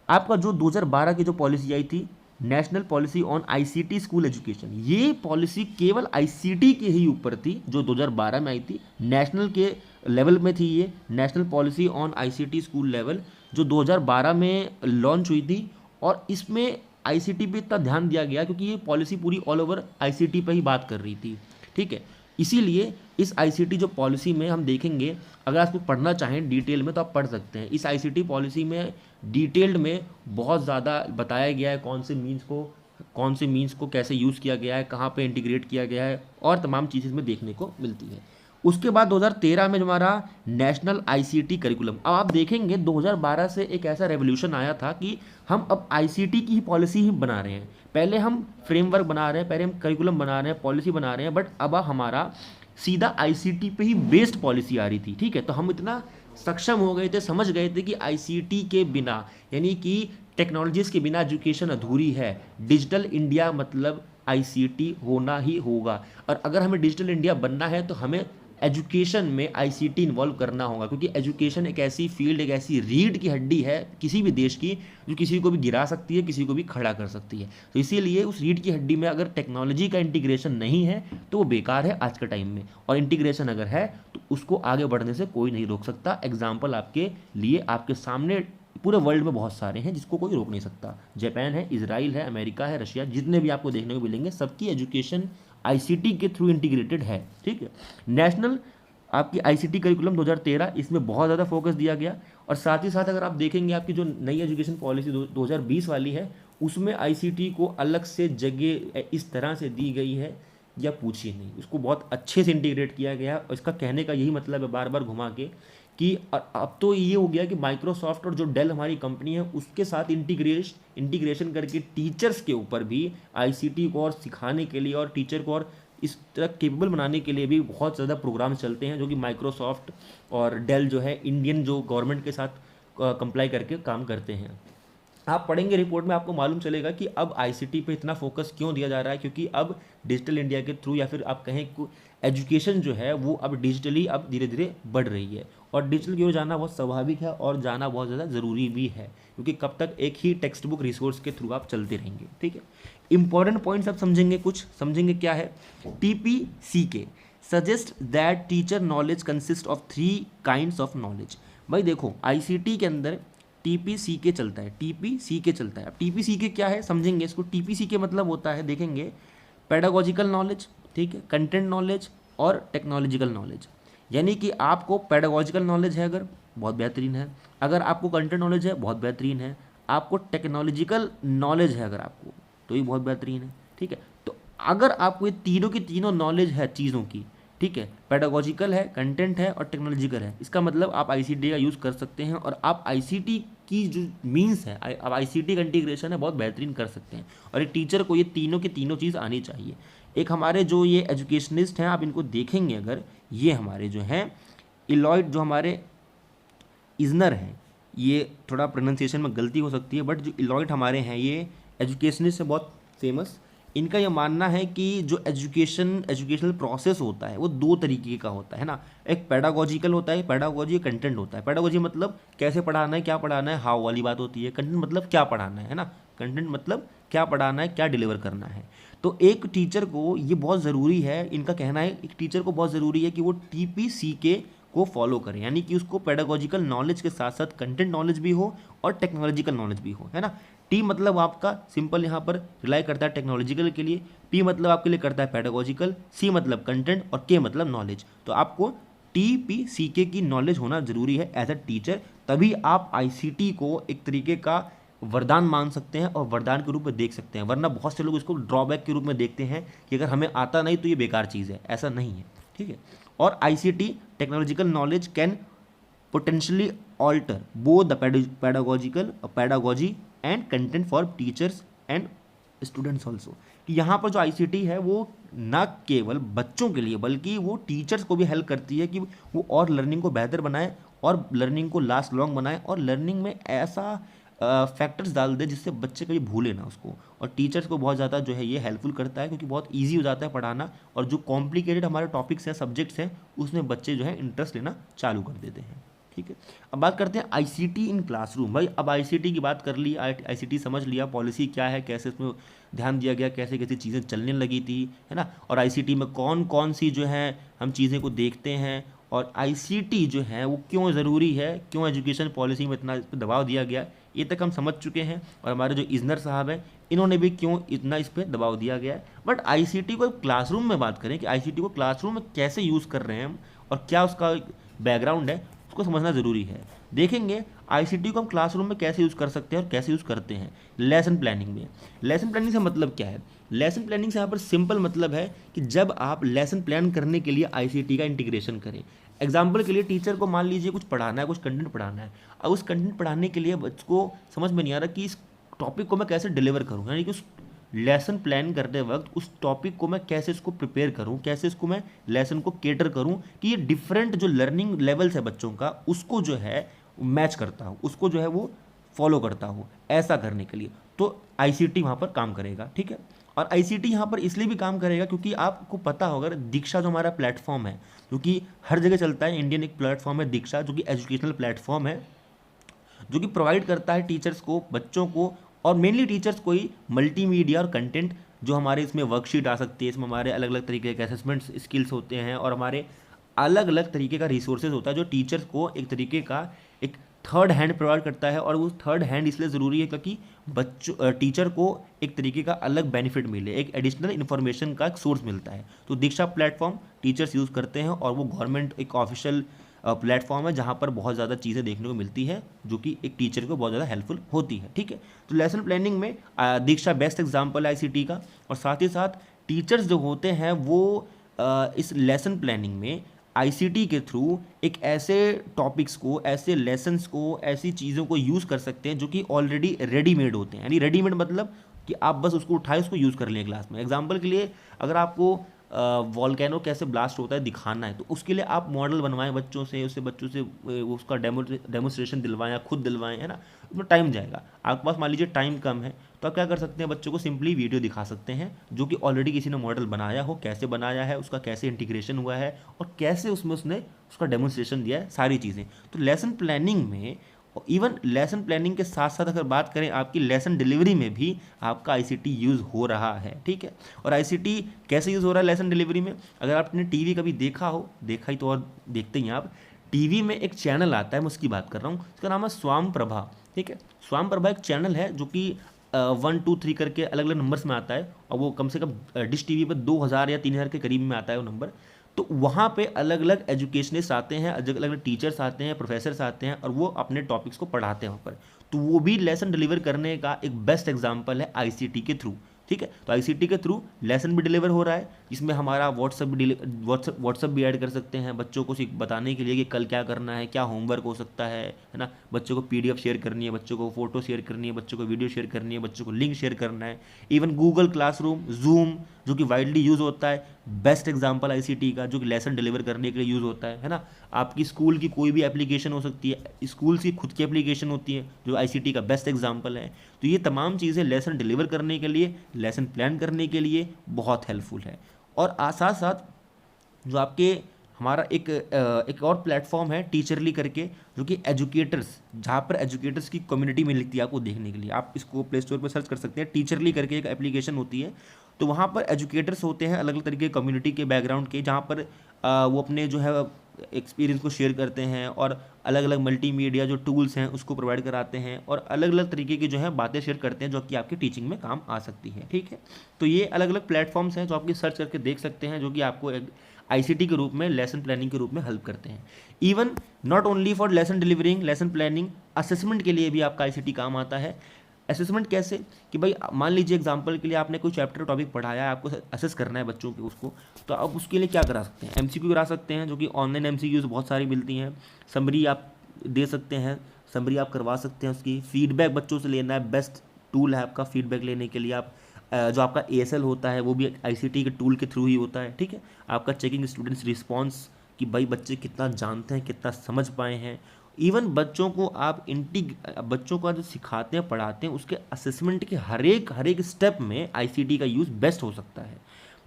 आपका जो 2012 की जो पॉलिसी आई थी, national policy on ICT school education, ये पॉलिसी केवल आईसीटी के ही ऊपर थी जो 2012 में आई थी। नेशनल के लेवल में थी ये national policy on ICT school level, जो 2012 में लॉन्च हुई थी। और इसमें आईसीटी पे इतना ध्यान दिया गया क्योंकि ये पॉलिसी पूरी ऑल ओवर आईसीटी पे ही बात कर रही थी। ठीक है, इसीलिए इस आईसीटी जो पॉलिसी में हम देखेंगे, अगर आप इसको पढ़ना चाहें डिटेल में तो आप पढ़ सकते हैं। इस आईसीटी पॉलिसी में डिटेल्ड में बहुत ज़्यादा बताया गया है कौन से मीन्स को कौन से मीन्स को कैसे यूज़ किया गया है, कहाँ पे इंटीग्रेट किया गया है, और तमाम चीज़ें इसमें देखने को मिलती है। उसके बाद 2013 में जो हमारा नेशनल आईसीटी करिकुलम, अब आप देखेंगे 2012 से एक ऐसा रेवोल्यूशन आया था कि हम अब आईसीटी की ही पॉलिसी ही बना रहे हैं। पहले हम फ्रेमवर्क बना रहे हैं, पहले हम करिकुलम बना रहे हैं, पॉलिसी बना रहे हैं, बट अब हमारा सीधा आईसीटी पे ही बेस्ड पॉलिसी आ रही थी। ठीक है, तो हम इतना सक्षम हो गए थे, समझ गए थे कि आईसीटी के बिना, यानी कि टेक्नोलॉजीज़ के बिना एजुकेशन अधूरी है। डिजिटल इंडिया मतलब आईसीटी होना ही होगा, और अगर हमें डिजिटल इंडिया बनना है तो हमें एजुकेशन में आईसीटी इन्वॉल्व करना होगा, क्योंकि एजुकेशन एक ऐसी फील्ड, एक ऐसी रीढ़ की हड्डी है किसी भी देश की, जो किसी को भी गिरा सकती है, किसी को भी खड़ा कर सकती है। तो इसीलिए उस रीढ़ की हड्डी में अगर टेक्नोलॉजी का इंटीग्रेशन नहीं है तो वो बेकार है आज के टाइम में, और इंटीग्रेशन अगर है तो उसको आगे बढ़ने से कोई नहीं रोक सकता। एग्जाम्पल आपके लिए, आपके सामने पूरे वर्ल्ड में बहुत सारे हैं जिसको कोई रोक नहीं सकता। जापान है, इजराइल है, अमेरिका है, रशिया, जितने भी आपको देखने को मिलेंगे सबकी एजुकेशन आईसीटी के थ्रू इंटीग्रेटेड है। ठीक है, नेशनल आपकी आईसीटी करिकुलम 2013, इसमें बहुत ज़्यादा फोकस दिया गया। और साथ ही साथ अगर आप देखेंगे आपकी जो नई एजुकेशन पॉलिसी 2020 वाली है, उसमें आईसीटी को अलग से जगह इस तरह से दी गई है या पूछिए नहीं, उसको बहुत अच्छे से इंटीग्रेट किया गया। और इसका कहने का यही मतलब है बार बार घुमा के कि अब तो ये हो गया कि माइक्रोसॉफ्ट और जो डेल हमारी कंपनी है उसके साथ इंटीग्रेशन करके टीचर्स के ऊपर भी आईसीटी को और सिखाने के लिए और टीचर को और इस तरह केपेबल बनाने के लिए भी बहुत ज़्यादा प्रोग्राम चलते हैं, जो कि माइक्रोसॉफ्ट और डेल जो है इंडियन जो गवर्नमेंट के साथ कंप्लाई करके काम करते हैं। आप पढ़ेंगे रिपोर्ट में, आपको मालूम चलेगा कि अब आईसीटी पे इतना फोकस क्यों दिया जा रहा है, क्योंकि अब डिजिटल इंडिया के थ्रू, या फिर आप कहें एजुकेशन जो है वो अब डिजिटली अब धीरे धीरे बढ़ रही है, और डिजिटल की ओर जाना बहुत स्वाभाविक है और जाना बहुत ज़्यादा ज़रूरी भी है, क्योंकि कब तक एक ही टेक्स्ट बुक रिसोर्स के थ्रू आप चलते रहेंगे। ठीक है, इंपॉर्टेंट पॉइंट्स आप समझेंगे, कुछ समझेंगे क्या है। TPCK suggest that teacher knowledge consist of 3 kinds of knowledge. भाई देखो, आईसीटी के अंदर टीपीसीके चलता है, टीपीसीके चलता है। अब टीपीसीके क्या है समझेंगे इसको। टीपीसीके मतलब होता है, देखेंगे, पेडागोजिकल नॉलेज, ठीक है, कंटेंट नॉलेज और टेक्नोलॉजिकल नॉलेज। यानी कि आपको पेडागोजिकल नॉलेज है अगर, बहुत बेहतरीन है। अगर आपको कंटेंट नॉलेज है, बहुत बेहतरीन है। आपको टेक्नोलॉजिकल नॉलेज है अगर आपको, तो ये बहुत बेहतरीन है। ठीक है, तो अगर आपको ये तीनों की तीनों नॉलेज है चीज़ों की, ठीक है, पेडागोजिकल है, कंटेंट है और टेक्नोलॉजिकल है, इसका मतलब आप आईसीटी का यूज़ कर सकते हैं, और आप आईसीटी की जो मीन्स है, अब आईसीटी का इंटीग्रेशन है, बहुत बेहतरीन कर सकते हैं। और एक टीचर को ये तीनों की तीनों चीज़ आनी चाहिए। एक हमारे जो ये एजुकेशनिस्ट हैं, आप इनको देखेंगे अगर, ये हमारे जो हैं इलॉयड, जो हमारे इजनर हैं, ये थोड़ा प्रोनाउंसिएशन में गलती हो सकती है, बट जो इलॉयड हमारे हैं ये एजुकेशनिस्ट है बहुत फेमस। इनका ये मानना है कि जो एजुकेशनल प्रोसेस होता है वो 2 तरीके का होता है ना। एक पेडागोजिकल होता है, पेडागोजी कंटेंट होता है। पेडागोजी मतलब कैसे पढ़ाना है, क्या पढ़ाना है, हाउ वाली बात होती है। कंटेंट मतलब क्या पढ़ाना है ना, कंटेंट मतलब क्या पढ़ाना है, क्या डिलीवर करना है। तो एक टीचर को ये बहुत ज़रूरी है, इनका कहना है एक टीचर को बहुत ज़रूरी है कि वो टीपीसीके को फॉलो करें, यानी कि उसको पेडागोजिकल नॉलेज के साथ साथ कंटेंट नॉलेज भी हो और टेक्नोलॉजिकल नॉलेज भी हो, है ना। टी मतलब आपका सिंपल यहाँ पर रिलाई करता है टेक्नोलॉजिकल के लिए, पी मतलब आपके लिए करता है पेडागोजिकल, सी मतलब कंटेंट और के मतलब नॉलेज। तो आपको टीपीसीके की नॉलेज होना ज़रूरी है एज अ टीचर, तभी आप आईसीटी को एक तरीके का वरदान मान सकते हैं और वरदान के रूप में देख सकते हैं। वरना बहुत से लोग इसको ड्रॉबैक के रूप में देखते हैं कि अगर हमें आता नहीं तो ये बेकार चीज़ है, ऐसा नहीं है। ठीक है, और ICT technological knowledge can potentially alter both the pedagogy and content for teachers and students also. कि यहाँ पर जो आईसीटी है वो न केवल बच्चों के लिए बल्कि वो टीचर्स को भी हेल्प करती है कि वो और लर्निंग को बेहतर बनाए और लर्निंग को लास्ट लॉन्ग बनाए और लर्निंग में ऐसा फैक्टर्स डाल दे जिससे बच्चे कभी भूले ना उसको। और टीचर्स को बहुत ज़्यादा जो है ये हेल्पफुल करता है, क्योंकि बहुत ईजी हो जाता है पढ़ाना, और जो कॉम्प्लिकेटेड हमारे टॉपिक्स हैं, सब्जेक्ट्स हैं, उसमें बच्चे जो है इंटरेस्ट लेना चालू कर देते हैं। ठीक है, अब बात करते हैं आईसीटी इन क्लासरूम। भाई अब आईसीटी की बात कर ली, आईसीटी समझ लिया, पॉलिसी क्या है, कैसे इसमें ध्यान दिया गया, कैसे कैसी चीज़ें चलने लगी थी, है ना, और आईसीटी में कौन कौन सी जो है हम चीज़ें को देखते हैं, और आईसीटी जो है वो क्यों ज़रूरी है, क्यों एजुकेशन पॉलिसी में इतना इस पर दबाव दिया गया, ये तक हम समझ चुके हैं। और हमारे जो इजनर साहब हैं इन्होंने भी क्यों इतना इस पर दबाव दिया गया है। बट आईसीटी को क्लासरूम में बात करें कि आईसीटी को क्लासरूम में कैसे यूज़ कर रहे हैं हम और क्या उसका बैकग्राउंड है, उसको समझना ज़रूरी है। देखेंगे आईसीटी को हम क्लासरूम में कैसे यूज़ कर सकते हैं और कैसे यूज़ करते हैं। लेसन प्लानिंग में, लेसन प्लानिंग से मतलब क्या है? लेसन प्लानिंग से यहाँ पर सिंपल मतलब है कि जब आप लेसन प्लान करने के लिए आईसीटी का इंटीग्रेशन करें। एग्जाम्पल के लिए टीचर को मान लीजिए कुछ पढ़ाना है, कुछ कंटेंट पढ़ाना है। अब उस कंटेंट पढ़ाने के लिए बच्चों को समझ में नहीं आ रहा कि इस टॉपिक को मैं कैसे डिलीवर करूँ, यानी कि उस लेसन प्लान करते वक्त उस टॉपिक को मैं कैसे इसको प्रिपेयर करूं, कैसे इसको मैं लेसन को केटर करूं कि ये डिफरेंट जो लर्निंग लेवल्स है बच्चों का उसको जो है मैच करता हूं, उसको जो है वो फॉलो करता हूं। ऐसा करने के लिए तो आईसीटी वहाँ पर काम करेगा, ठीक है। और आईसीटी यहाँ पर इसलिए भी काम करेगा क्योंकि आपको पता होगा दीक्षा जो हमारा प्लेटफॉर्म है, क्योंकि हर जगह चलता है, इंडियन एक प्लेटफॉर्म है दीक्षा, जो कि एजुकेशनल प्लेटफॉर्म है, जो कि प्रोवाइड करता है टीचर्स को, बच्चों को, और मेनली टीचर्स को ही मल्टीमीडिया और कंटेंट, जो हमारे इसमें वर्कशीट आ सकती है, इसमें हमारे अलग अलग तरीके के असेसमेंट स्किल्स होते हैं और हमारे अलग अलग तरीके का रिसोर्सेज होता है जो टीचर्स को एक तरीके का एक थर्ड हैंड प्रोवाइड करता है। और वो थर्ड हैंड इसलिए ज़रूरी है क्योंकि बच्चों टीचर को एक तरीके का अलग बेनिफिट मिले, एक एडिशनल इन्फॉर्मेशन का एक सोर्स मिलता है। तो दीक्षा प्लेटफॉर्म टीचर्स यूज़ करते हैं और वो गवर्नमेंट एक ऑफिशियल प्लेटफॉर्म है जहाँ पर बहुत ज़्यादा चीज़ें देखने को मिलती है जो कि एक टीचर को बहुत ज़्यादा हेल्पफुल होती है, ठीक है। तो लेसन प्लानिंग में दीक्षा बेस्ट एग्जाम्पल है आईसीटी का। और साथ ही साथ टीचर्स जो होते हैं वो इस लेसन प्लानिंग में आईसीटी के थ्रू एक ऐसे टॉपिक्स को, ऐसे लेसन्स को, ऐसी चीज़ों को यूज़ कर सकते हैं जो कि ऑलरेडी रेडीमेड होते हैं। यानी रेडीमेड मतलब कि आप बस उसको उठाए, उसको यूज़ कर लें क्लास में। एग्जाम्पल के लिए अगर आपको वॉल्केनो कैसे ब्लास्ट होता है दिखाना है तो उसके लिए आप मॉडल बनवाएं बच्चों से, उसका डेमोस्ट्रेशन दिलवाएं या खुद दिलवाएं, है ना। उसमें टाइम जाएगा, आपके पास मान लीजिए टाइम कम है तो आप क्या कर सकते हैं, बच्चों को सिंपली वीडियो दिखा सकते हैं जो कि ऑलरेडी किसी ने मॉडल बनाया हो, कैसे बनाया है, उसका कैसे इंटीग्रेशन हुआ है और कैसे उसमें उसने उसका डेमोस्ट्रेशन दिया है, सारी चीज़ें। तो लेसन प्लानिंग में, इवन लेसन प्लानिंग के साथ साथ अगर बात करें आपकी लेसन डिलीवरी में भी आपका आईसीटी यूज़ हो रहा है, ठीक है। और आईसीटी कैसे यूज़ हो रहा है लेसन डिलीवरी में? अगर आपने टीवी कभी देखा हो, देखा ही तो और देखते ही आप, टीवी में एक चैनल आता है, मैं उसकी बात कर रहा हूँ, उसका नाम है स्वाम प्रभा, ठीक है। स्वाम प्रभा एक चैनल है जो कि 1, 2, 3 करके अलग अलग नंबर्स में आता है और वो कम से कम डिश टीवी पर 2000 या 3000 के करीब में आता है वो नंबर। तो वहाँ पे अलग अलग एजुकेशनिस्ट आते हैं, अलग अलग टीचर्स आते हैं, प्रोफेसर्स आते हैं और वो अपने टॉपिक्स को पढ़ाते हैं वहाँ पर। तो वो भी लेसन डिलीवर करने का एक बेस्ट एग्जाम्पल है आईसीटी के थ्रू, ठीक है। तो आईसीटी के थ्रू लेसन भी डिलीवर हो रहा है, इसमें हमारा व्हाट्सअप भी ऐड कर सकते हैं बच्चों को बताने के लिए कि कल क्या करना है, क्या होमवर्क हो सकता है ना। बच्चों को पीडीएफ शेयर करनी है, बच्चों को फोटो शेयर करनी है, बच्चों को वीडियो शेयर करनी है, बच्चों को लिंक शेयर करना है। इवन गूगल क्लासरूम, जूम जो कि वाइडली यूज़ होता है, बेस्ट एग्जाम्पल आईसीटी का, जो कि लेसन डिलीवर करने के लिए यूज़ होता है ना। आपकी स्कूल की कोई भी एप्लीकेशन हो सकती है, स्कूल की खुद की एप्लीकेशन होती है जो आईसीटी का बेस्ट एग्जाम्पल है। तो ये तमाम चीज़ें लेसन डिलीवर करने के लिए, लेसन प्लान करने के लिए बहुत हेल्पफुल है। और साथ साथ जो आपके हमारा एक और प्लेटफॉर्म है टीचरली करके, जो कि एजुकेटर्स, जहाँ पर एजुकेटर्स की कम्युनिटी मिलती है आपको देखने के लिए, आप इसको प्ले स्टोर पर सर्च कर सकते हैं। टीचरली करके एक एप्लीकेशन होती है, तो वहाँ पर एजुकेटर्स होते हैं अलग अलग तरीके के कम्युनिटी के बैकग्राउंड के, जहाँ पर वो अपने जो है एक्सपीरियंस को शेयर करते हैं और अलग अलग मल्टीमीडिया जो टूल्स हैं उसको प्रोवाइड कराते हैं और अलग अलग तरीके की जो है बातें शेयर करते हैं जो कि आपकी टीचिंग में काम आ सकती है, ठीक है। तो ये अलग अलग प्लेटफॉर्म्स हैं जो आपकी सर्च करके देख सकते हैं, जो कि आपको आईसीटी के रूप में, लेसन प्लानिंग के रूप में हेल्प करते हैं। Even not only for lesson delivering, lesson planning, assessment के लिए भी आपका आईसीटी काम आता है। असेसमेंट कैसे कि भाई मान लीजिए एग्जांपल के लिए आपने कोई चैप्टर टॉपिक पढ़ाया है, आपको असेस करना है बच्चों के उसको, तो आप उसके लिए क्या करा सकते हैं, एमसीक्यू करा सकते हैं, जो कि ऑनलाइन एमसीक्यूज बहुत सारी मिलती हैं। समरी आप दे सकते हैं, समरी आप करवा सकते हैं, उसकी फीडबैक बच्चों से लेना है, बेस्ट टूल है आपका फीडबैक लेने के लिए। आप जो आपका एएसएल होता है वो भी आईसीटी के टूल के थ्रू ही होता है, ठीक है। आपका चेकिंग स्टूडेंट्स रिस्पॉन्स कि भाई बच्चे कितना जानते हैं, कितना समझ पाए हैं। इवन बच्चों को आप बच्चों को जो सिखाते हैं, पढ़ाते हैं, उसके असेसमेंट के हर एक स्टेप में आईसीटी का यूज़ बेस्ट हो सकता है।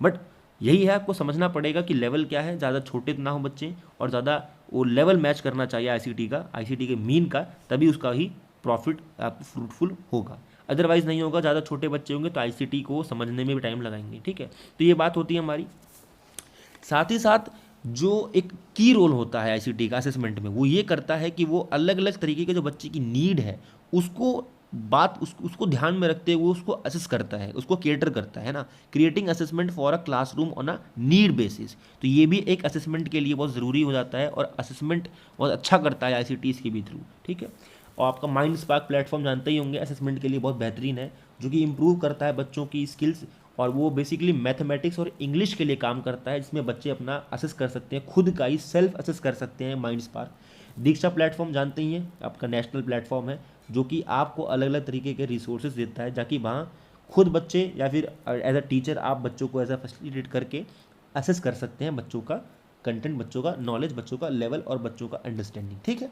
बट यही है, आपको समझना पड़ेगा कि लेवल क्या है, ज़्यादा छोटे ना हो बच्चे और ज़्यादा वो लेवल मैच करना चाहिए आईसीटी के मीन का, तभी उसका ही प्रॉफिट आपको फ्रूटफुल होगा। अदरवाइज़ नहीं होगा, ज़्यादा छोटे बच्चे होंगे तो आईसीटी को समझने में भी टाइम लगाएंगे, ठीक है। तो ये बात होती है हमारी। साथ ही साथ जो एक की रोल होता है आईसीटी का असेसमेंट में, वो ये करता है कि वो अलग अलग तरीके के जो बच्चे की नीड है उसको बात उसको ध्यान में रखते हुए उसको असेस करता है, उसको केटर करता है ना। Creating assessment for a classroom on a need basis, तो ये भी एक असेसमेंट के लिए बहुत ज़रूरी हो जाता है और असेसमेंट बहुत अच्छा करता है आईसीटी इसके भी थ्रू, ठीक है। और आपका माइंड स्पार्क प्लेटफॉर्म जानते ही होंगे, असेसमेंट के लिए बहुत बेहतरीन है, जो कि इंप्रूव करता है बच्चों की स्किल्स, और वो बेसिकली मैथमेटिक्स और इंग्लिश के लिए काम करता है, जिसमें बच्चे अपना असेस कर सकते हैं, खुद का ही सेल्फ असेस कर सकते हैं माइंड स्पार्क। दीक्षा प्लेटफॉर्म जानते ही हैं, आपका नेशनल प्लेटफॉर्म है, जो कि आपको अलग अलग तरीके के रिसोर्सेज देता है, ताकि वहाँ खुद बच्चे या फिर एज अ टीचर आप बच्चों को एज अ फैसिलिटेट करके असेस कर सकते हैं बच्चों का कंटेंट, बच्चों का नॉलेज, बच्चों का लेवल और बच्चों का अंडरस्टैंडिंग, ठीक है।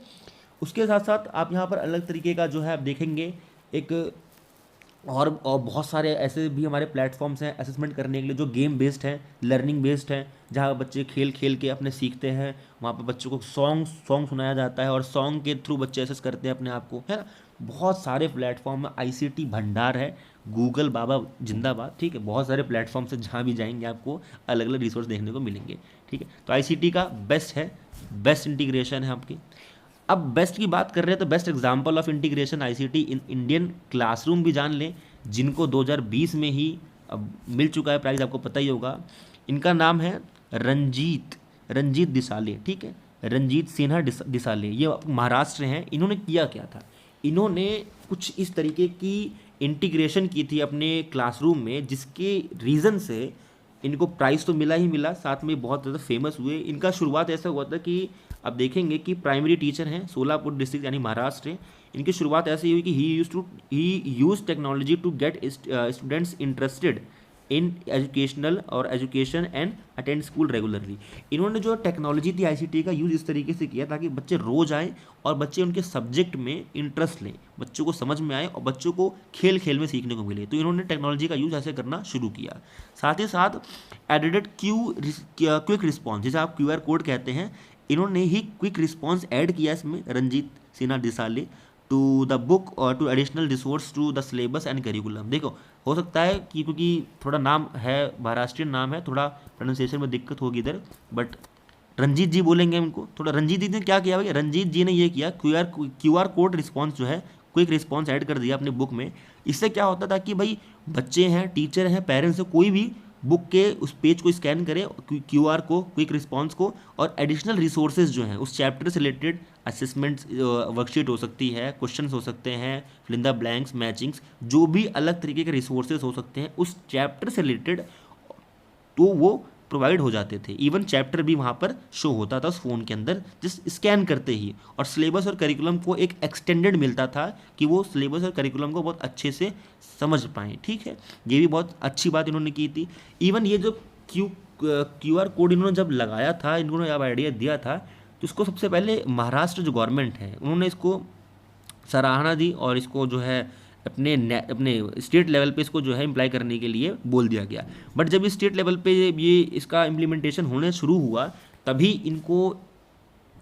उसके साथ साथ आप यहाँ पर अलग तरीके का जो है आप देखेंगे एक और बहुत सारे ऐसे भी हमारे प्लेटफॉर्म्स हैं असेसमेंट करने के लिए, जो गेम बेस्ड हैं, लर्निंग बेस्ड हैं, जहाँ बच्चे खेल खेल के अपने सीखते हैं। वहाँ पे बच्चों को सॉन्ग सुनाया जाता है और सॉन्ग के थ्रू बच्चे असेस करते हैं अपने आप को, है ना। बहुत सारे प्लेटफॉर्म में आईसीटी भंडार है, गूगल बाबा जिंदाबाद, ठीक है। बहुत सारे प्लेटफॉर्म से जहाँ भी जाएंगे आपको अलग अलग रिसोर्स देखने को मिलेंगे, ठीक है। तो आईसीटी का बेस्ट है, बेस्ट इंटीग्रेशन है आपकी। अब बेस्ट की बात कर रहे हैं तो best example of integration ICT in Indian classroom भी जान लें, जिनको 2020 में ही अब मिल चुका है प्राइज़, आपको पता ही होगा। इनका नाम है रंजीत दिसाले, ठीक है, रंजीत सिन्हा दिसाले, ये महाराष्ट्र हैं। इन्होंने किया क्या था, इन्होंने कुछ इस तरीके की इंटीग्रेशन की थी अपने क्लासरूम में, जिसके रीज़न से इनको प्राइज़ तो मिला ही मिला, साथ में बहुत ज़्यादा फेमस हुए। इनका शुरुआत ऐसा हुआ था कि अब देखेंगे कि प्राइमरी टीचर हैं, सोलापुर डिस्ट्रिक्ट यानी महाराष्ट्र है। इनकी शुरुआत ऐसी हुई कि he use technology to get students interested in education and attend school regularly. इन्होंने जो टेक्नोलॉजी थी आईसीटी का यूज़ इस तरीके से किया ताकि बच्चे रोज आएँ और बच्चे उनके सब्जेक्ट में इंटरेस्ट लें, बच्चों को समझ में आए और बच्चों को खेल खेल में सीखने को मिले। तो इन्होंने टेक्नोलॉजी का यूज़ ऐसे करना शुरू किया। साथ ही साथ एडिडेड क्विक रिस्पॉन्स, जिसे आप QR कोड कहते हैं, इन्होंने ही क्विक रिस्पॉन्स ऐड किया इसमें, Ranjit Sinha Disale, to the book और to additional resource to the syllabus and curriculum. देखो, हो सकता है कि क्योंकि थोड़ा नाम है, महाराष्ट्रियन नाम है, थोड़ा प्रोनाउंसिएशन में दिक्कत होगी इधर, बट रंजीत जी बोलेंगे इनको। थोड़ा रंजीत जी ने क्या किया भाई, रंजीत जी ने ये किया, क्यूआर कोड रिस्पॉन्स जो है, क्विक रिस्पॉन्स ऐड कर दिया अपने बुक में। इससे क्या होता था कि भाई बच्चे हैं, टीचर हैं, पेरेंट्स हैं, कोई भी बुक के उस पेज को स्कैन करे, QR को, क्विक रिस्पॉन्स को, और एडिशनल रिसोर्सेज जो हैं उस चैप्टर से रिलेटेड, असेसमेंट्स वर्कशीट हो सकती है, क्वेश्चंस हो सकते हैं, fill in the blanks, matchings, जो भी अलग तरीके के रिसोर्सेज हो सकते हैं उस चैप्टर से रिलेटेड, तो वो प्रोवाइड हो जाते थे। इवन चैप्टर भी वहाँ पर शो होता था उस फ़ोन के अंदर जस्ट स्कैन करते ही, और सिलेबस और करिकुलम को एक एक्सटेंडेड मिलता था कि वो सिलेबस और करिकुलम को बहुत अच्छे से समझ पाएँ, ठीक है। ये भी बहुत अच्छी बात इन्होंने की थी। इवन ये जो QR कोड इन्होंने जब लगाया था, इन्होंने जब आइडिया दिया था, तो इसको सबसे पहले महाराष्ट्र जो गवर्नमेंट है उन्होंने इसको सराहना दी और इसको जो है अपने स्टेट लेवल पे इसको जो है इम्प्लाई करने के लिए बोल दिया गया। बट जब इस स्टेट लेवल पे ये इसका इम्प्लीमेंटेशन होने शुरू हुआ, तभी इनको